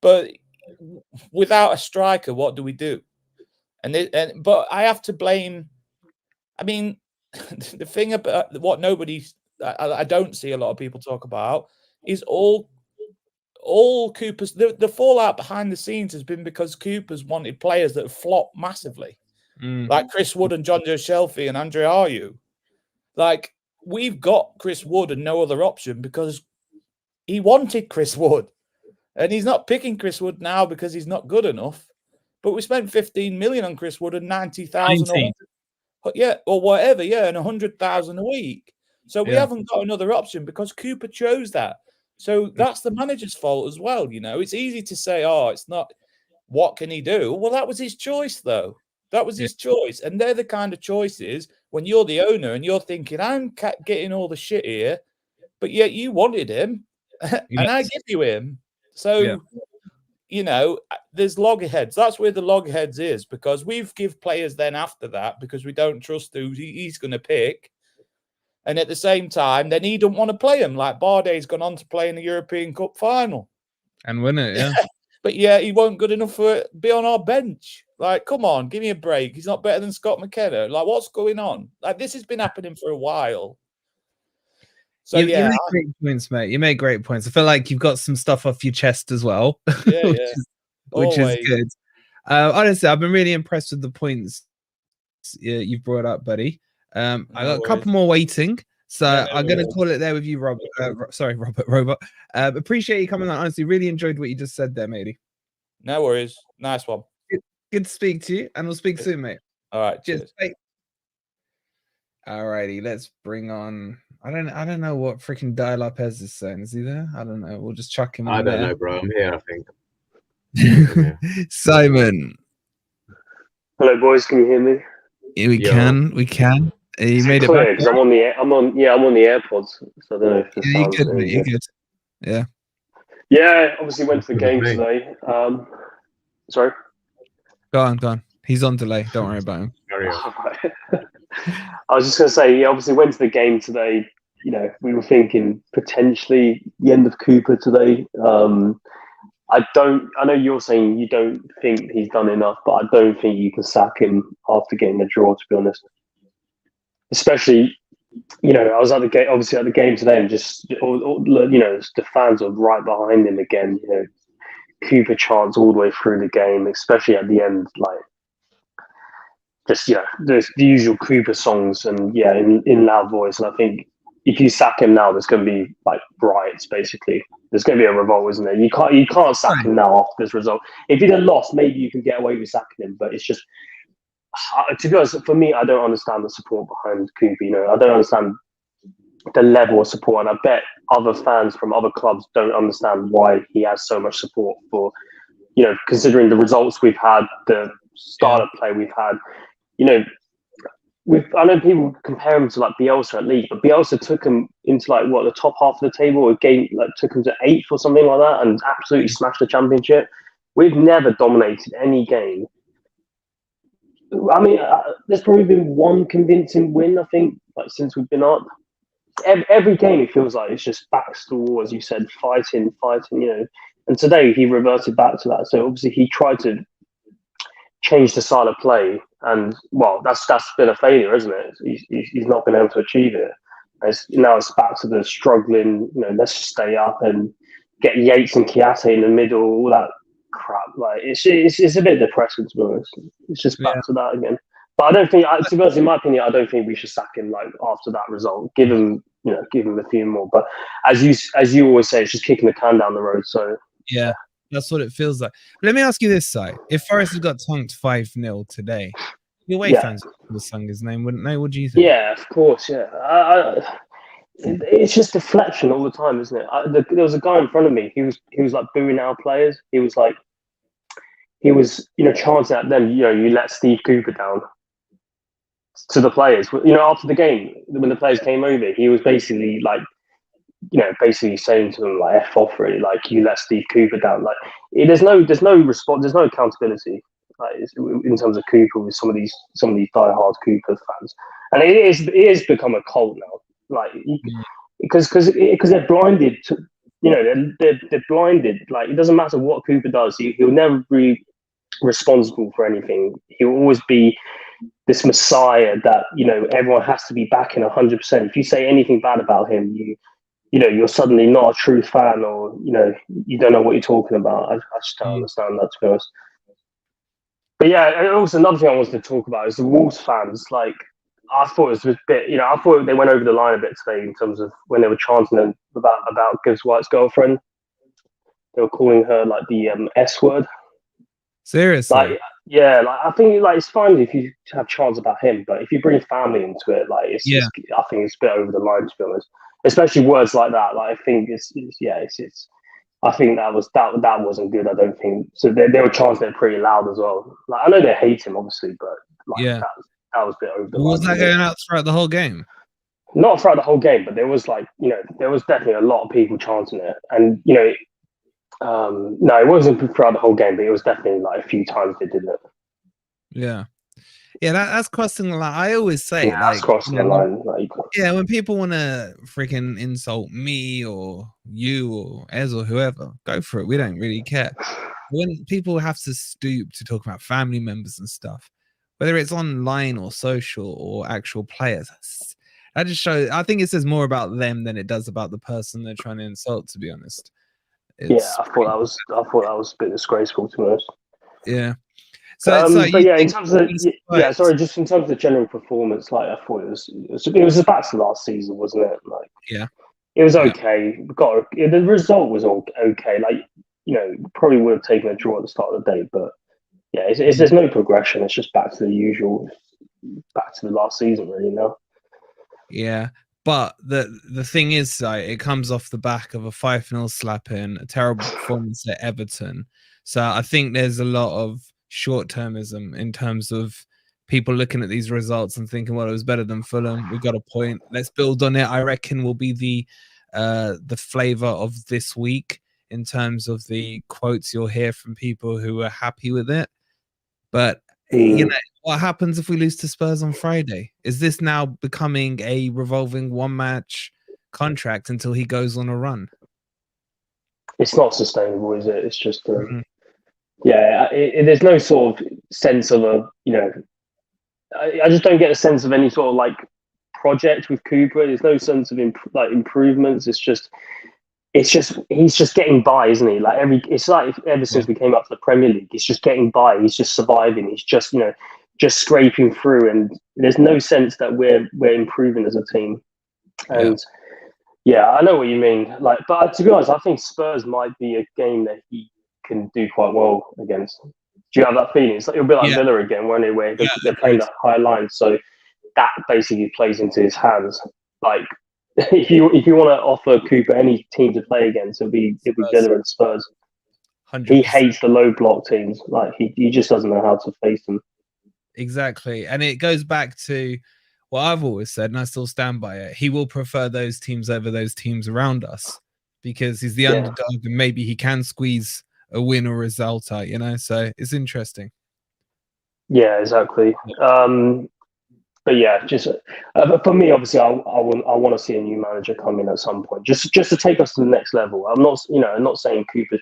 But without a striker, what do we do? But I have to blame. I mean, the thing about what I don't see a lot of people talk about is all Cooper's the fallout behind the scenes has been because Cooper's wanted players that have flopped massively, like Chris Wood and John Joe Shelby and Andre Ayew. Like, we've got Chris Wood and no other option because he wanted Chris Wood, and he's not picking Chris Wood now because he's not good enough. But we spent 15 million on Chris Wood and 90,000, or whatever, and 100,000 a week. So we haven't got another option because Cooper chose that. So that's the manager's fault as well. It's easy to say, "Oh, it's not. What can he do?" Well, that was his choice, though. That was his choice, and they're the kind of choices when you're the owner and you're thinking, "I'm getting all the shit here," but yet you wanted him, and I give you him. So, there's loggerheads. That's where the loggerheads is, because we've give players then after that because we don't trust who he's going to pick. And at the same time, then he don't want to play him. Like Bardet's gone on to play in the European Cup final and win it, yeah. But he wasn't good enough to be on our bench. Like, come on, give me a break. He's not better than Scott McKenna. Like, what's going on? Like, this has been happening for a while. So you make great points, mate. You make great points. I feel like you've got some stuff off your chest as well, which is good. Honestly, I've been really impressed with the points you've brought up, buddy. I got a couple more waiting, so I'm going to call it there with you, Robert. Robert. Appreciate you coming on. Honestly, really enjoyed what you just said there, matey. No worries. Nice one. Good to speak to you, and we'll speak soon, mate. All right. Cheers. All righty, let's bring on. I don't know what freaking Lopez is saying. Is he there? I don't know. We'll just chuck him. I don't know, bro. I'm here, I think. Simon. Hello, boys. Can you hear me? Yeah, we can. You made it clear because I'm on the AirPods, so I don't know if the you're good, mate. You're good. Yeah. Yeah, obviously went to the game today. Sorry. Go on. He's on delay. Don't worry about him. I was just going to say, obviously went to the game today. We were thinking potentially the end of Cooper today. I know you're saying you don't think he's done enough, but I don't think you can sack him after getting the draw, to be honest. Especially, I was at the game, obviously at the game today, and just, the fans were right behind him again. Cooper chants all the way through the game, especially at the end, like, just, there's the usual Cooper songs and, in loud voice. And I think if you sack him now, there's going to be, like, riots, basically. There's going to be a revolt, isn't there? You can't sack him now after this result. If he'd have lost, maybe you can get away with sacking him, but it's just, to be honest, for me, I don't understand the support behind Cooper. I don't understand the level of support, and I bet other fans from other clubs don't understand why he has so much support for, considering the results we've had, the style of play we've had. I know people compare him to like Bielsa at least, but Bielsa took him into the top half of the table, a game took him to 8th or something like that, and absolutely smashed the championship. We've never dominated any game. I mean, there's probably been one convincing win, I think, since we've been up. Every game it feels like it's just backs to the wall, as you said, fighting. And today he reverted back to that. So obviously he tried to change the style of play, and that's been a failure, isn't it? He's not been able to achieve it. Now it's back to the struggling. Let's just stay up and get Yates and Chiate in the middle, all that crap. Like it's a bit depressing, to be honest. It's just back to that again. But I don't think, to be honest, in my opinion, I don't think we should sack him after that result. Give him a few more. But as you always say, it's just kicking the can down the road. So yeah. That's what it feels like. Let me ask you this, Si. If Forest had got tonked 5-0 today, the away fans would have sung his name, wouldn't they? What do you think? Yeah, of course, yeah. it's just deflection all the time, isn't it? There was a guy in front of me. He was like booing our players. He was chanting at them. You let Steve Cooper down. To the players, after the game when the players came over, he was basically like, basically saying to them like "F off," really, like you let Steve Cooper down. Like there's no response, there's no accountability. Like in terms of Cooper with some of these diehard Cooper fans, and it is become a cult now. Like because they're blinded to, they're blinded. Like it doesn't matter what Cooper does, he'll never be responsible for anything. He'll always be this messiah that everyone has to be backing 100%. If you say anything bad about him, you're suddenly not a true fan, or you don't know what you're talking about. I just don't understand that, to be honest. But yeah, also another thing I wanted to talk about is the Wolves fans. Like, I thought it was a bit, I thought they went over the line a bit today in terms of when they were chanting them about Gibbs White's girlfriend. They were calling her like the S word. Seriously? Like, yeah, like I think like it's fine if you have chants about him, but if you bring family into it, like I think it's a bit over the line, to be honest. Especially words like that. Like I think it's I think that wasn't good. I don't think so. They were chanting it pretty loud as well. Like I know they hate him, obviously, but like that was a bit over the line. Was that going out throughout the whole game? Not throughout the whole game, but there was there was definitely a lot of people chanting it, and no, it wasn't throughout the whole game, but it was definitely like a few times they did it. Yeah. Yeah, that's crossing the line. I always say, yeah, that's crossing the line. Yeah, when people want to freaking insult me or you or Ez or whoever, go for it. We don't really care. When people have to stoop to talk about family members and stuff, whether it's online or social or actual players, that just shows. I think it says more about them than it does about the person they're trying to insult. To be honest. I thought that was a bit disgraceful, to be honest. Yeah. But yeah, in terms of just in terms of the general performance, like I thought it was back to last season, wasn't it? Like, yeah, it was okay. The result was all okay. Like, probably would have taken a draw at the start of the day, but yeah, there's no progression. It's just back to the usual, back to the last season, really now. Yeah, but the thing is, it comes off the back of a 5-0 slapping, a terrible performance at Everton. So I think there's a lot of short-termism in terms of people looking at these results and thinking, well, it was better than Fulham. We got a point. Let's build on it. I reckon will be the flavor of this week in terms of the quotes you'll hear from people who are happy with it. But what happens if we lose to Spurs on Friday? Is this now becoming a revolving one-match contract until he goes on a run? It's not sustainable, is it? It's just there's no sort of sense of I just don't get a sense of any sort of like project with Cooper. There's no sense of improvements. It's just he's just getting by, isn't he? Like it's like ever since we came up to the Premier League, he's just getting by. He's just surviving. He's just just scraping through, and there's no sense that we're improving as a team. And I know what you mean. Like, but to be honest, I think Spurs might be a game that he can do quite well against. Do you have that feeling? It'll be like Villa again, won't it? Where they're playing that high line, so that basically plays into his hands. Like, if you want to offer Cooper any team to play against, it'll be Villa and Spurs. 100%. He hates the low block teams. Like he just doesn't know how to face them. Exactly, and it goes back to what I've always said, and I still stand by it. He will prefer those teams over those teams around us because he's the underdog, and maybe he can squeeze a win or result out, so it's interesting. Yeah, exactly. But yeah, just for me, obviously, I want to see a new manager come in at some point, just to take us to the next level. I'm not saying Cooper.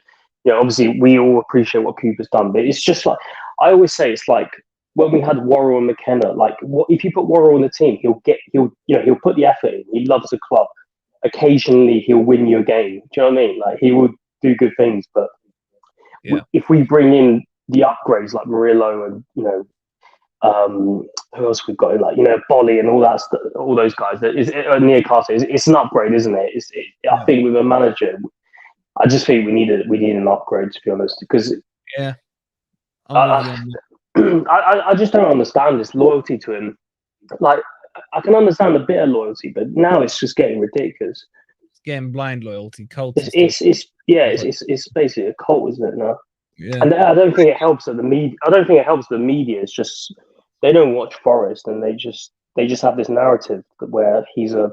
Obviously, we all appreciate what Cooper's done, but it's just like I always say, it's like when we had Worrell and McKenna. Like, if you put Worrell in the team, he'll put the effort in. He loves the club. Occasionally, he'll win you a game. Do you know what I mean? Like, he will do good things, but if we bring in the upgrades like Murillo and who else we've got, like Bolly and all that stuff, all those guys, Newcastle, it's an upgrade, isn't it? I think with a manager, I just think we need an upgrade, to be honest, because I just don't understand this loyalty to him. Like, I can understand a bit of loyalty, but now it's just getting ridiculous. It's getting blind loyalty, cult. It's basically a cult, isn't it now? Yeah. And I don't think it helps that the media. I don't think it helps the media. It's just they don't watch Forest, and they just have this narrative where he's a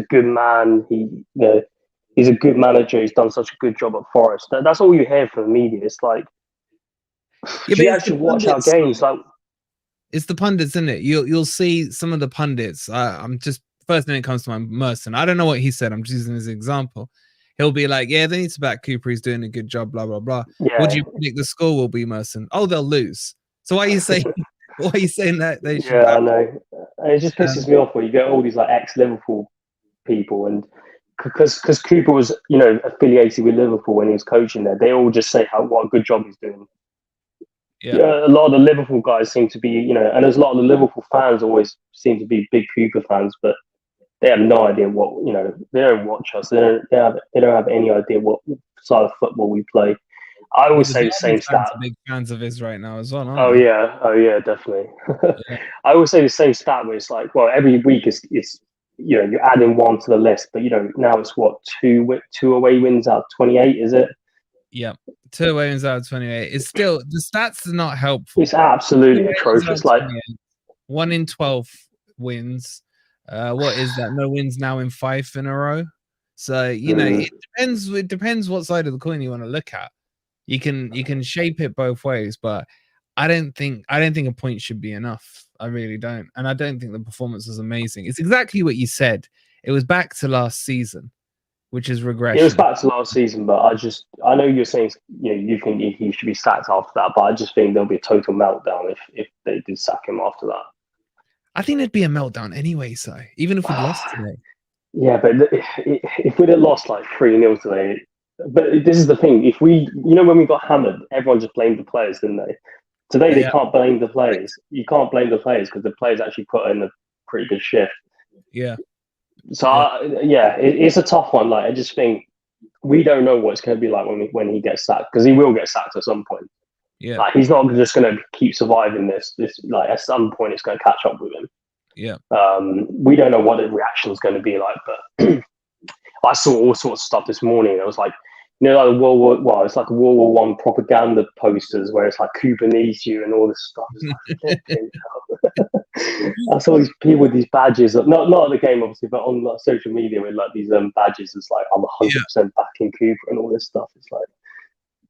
good man. He's a good manager. He's done such a good job at Forest. That's all you hear from the media. It's like if you actually watch our games, like it's the pundits, isn't it? You'll see some of the pundits. I'm just first thing that comes to mind, Merson. I don't know what he said. I'm just using his example. He'll be like, yeah, they need to back Cooper. He's doing a good job, blah, blah, blah. Yeah. What do you predict the score will be, Merson? Oh, they'll lose. So why are you saying that they should Yeah, back? I know. And it just pisses me off where you get all these like ex-Liverpool people, and because Cooper was, affiliated with Liverpool when he was coaching there, they all just say what a good job he's doing. Yeah, a lot of the Liverpool guys seem to be, and there's a lot of the Liverpool fans always seem to be big Cooper fans, but they have no idea what, they don't watch us. They don't have any idea what side of football we play. I always say the same stat. Big fans of his right now as well, aren't Oh they? yeah, definitely. I always say the same stat where it's like, well, every week is you're adding one to the list, but now it's what two away wins out of 28, is it? Yeah, 2 away wins out of 28. It's still the stats are not helpful. It's absolutely atrocious. Like 1 in 12 wins. What is that? No wins now in 5 in a row. So it depends. It depends what side of the coin you want to look at. You can shape it both ways, but I don't think a point should be enough. I really don't, and I don't think the performance was amazing. It's exactly what you said. It was back to last season, which is regression. It was back to last season, but I know you're saying you think he should be sacked after that, but I just think there'll be a total meltdown if they did sack him after that. I think there'd be a meltdown anyway, so even if we lost today. Yeah, but if we'd have lost like 3-0 today, but this is the thing: if we, when we got hammered, everyone just blamed the players, didn't they? Today they can't blame the players. You can't blame the players because the players actually put in a pretty good shift. Yeah. So it's a tough one. Like I just think we don't know what it's going to be like when he gets sacked, because he will get sacked at some point. Yeah. Like he's not just going to keep surviving this. Like at some point it's going to catch up with him. Yeah. We don't know what the reaction is going to be like, but I saw all sorts of stuff this morning. It was like, like it's like a World War One propaganda posters where it's like Cooper needs you and all this stuff. I saw these people with these badges, not at the game obviously, but on like, social media with like these badges. It's like I'm 100% backing Cooper and all this stuff. It's like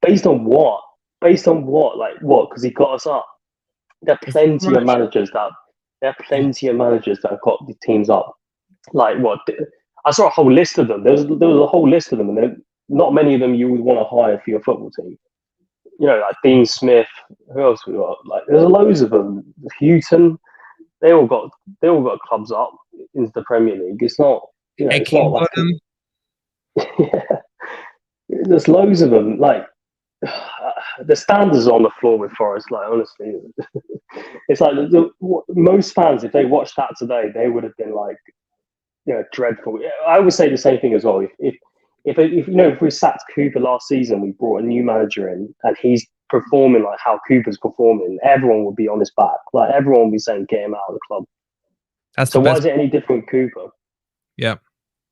based on what? Like what? Because he got us up. There are plenty of managers that have got the teams up. Like what? I saw a whole list of them. There was a whole list of them, and not many of them you would want to hire for your football team. Like Dean Smith. Who else we got? Like there's loads of them. Houghton. They all got clubs up into the Premier League. It's not. It's not like there's loads of them. Like the standards are on the floor with Forest. Like honestly, it's like most fans, if they watched that today, they would have been like, dreadful. I would say the same thing as well. If we sacked Cooper last season, we brought a new manager in, and he's performing like how Cooper's performing, everyone would be on his back. Like everyone would be saying, "Get him out of the club." So why is it any different with Cooper? Yeah,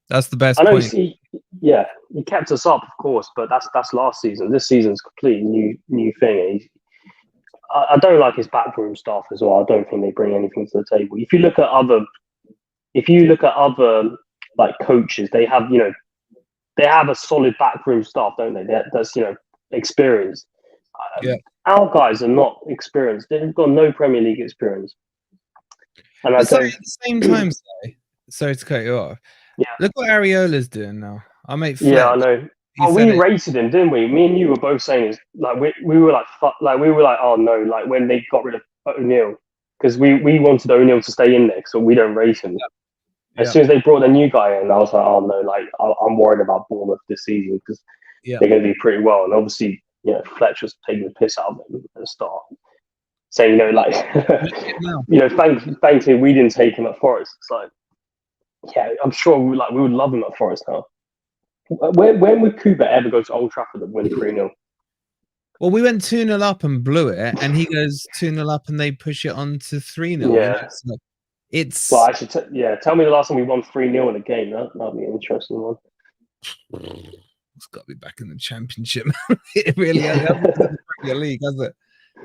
that's the best. I know. Point. He kept us up, of course, but that's last season. This season's completely new thing. I don't like his backroom staff as well. I don't think they bring anything to the table. If you look at other like coaches, they have a solid backroom staff, don't they? That's experienced. Our guys are not experienced. They've got no Premier League experience. And at the same time, sorry to cut you off. Yeah. Look what Areola's doing now. I I know. We rated him, didn't we? Me and you were both saying, like we were like, oh no, like when they got rid of O'Neill, because we wanted O'Neill to stay in there, so we don't rate him. As soon as they brought the new guy in, I was like, oh no, like I'm worried about Bournemouth this season because they're going to do pretty well. And obviously, Fletcher's taking the piss out of him at the start, saying, thankfully we didn't take him at Forest. It's like, yeah, I'm sure we would love him at Forest now. When would Cooper ever go to Old Trafford and win 3-0? Well, we went 2-0 up and blew it, and he goes 2-0 up and they push it on to 3-0. Yeah. It's Well, actually, tell me the last time we won 3-0 in a game. That'd be an interesting one. It's got to be back in the Championship. It really has. It hasn't been in the Premier League, has it?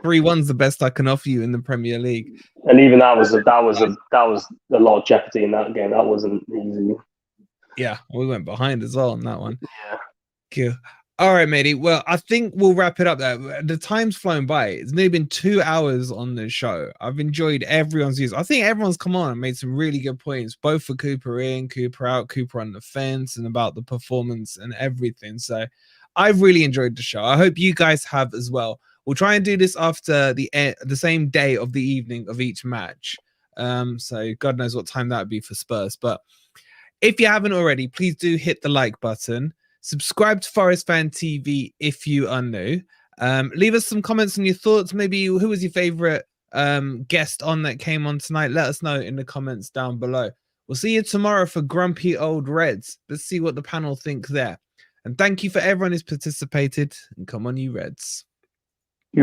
3-1's the best I can offer you in the Premier League. And even that was a lot of jeopardy in that game. That wasn't easy. Yeah, we went behind as well on that one. Yeah. Cool. All right, matey. Well, I think we'll wrap it up there. The time's flown by. It's nearly been 2 hours on the show. I've enjoyed everyone's views. I think everyone's come on and made some really good points, both for Cooper in, Cooper out, Cooper on the fence, and about the performance and everything. So I've really enjoyed the show. I hope you guys have as well. We'll try and do this after the same day of the evening of each match. So God knows what time that would be for Spurs. But if you haven't already, please do hit the like button. Subscribe to Forest Fan TV if you are new. Leave us some comments on your thoughts. Maybe who was your favorite guest on that came on tonight? Let us know in the comments down below. We'll see you tomorrow for Grumpy Old Reds. Let's see what the panel think there. And thank you for everyone who's participated. And come on, you Reds.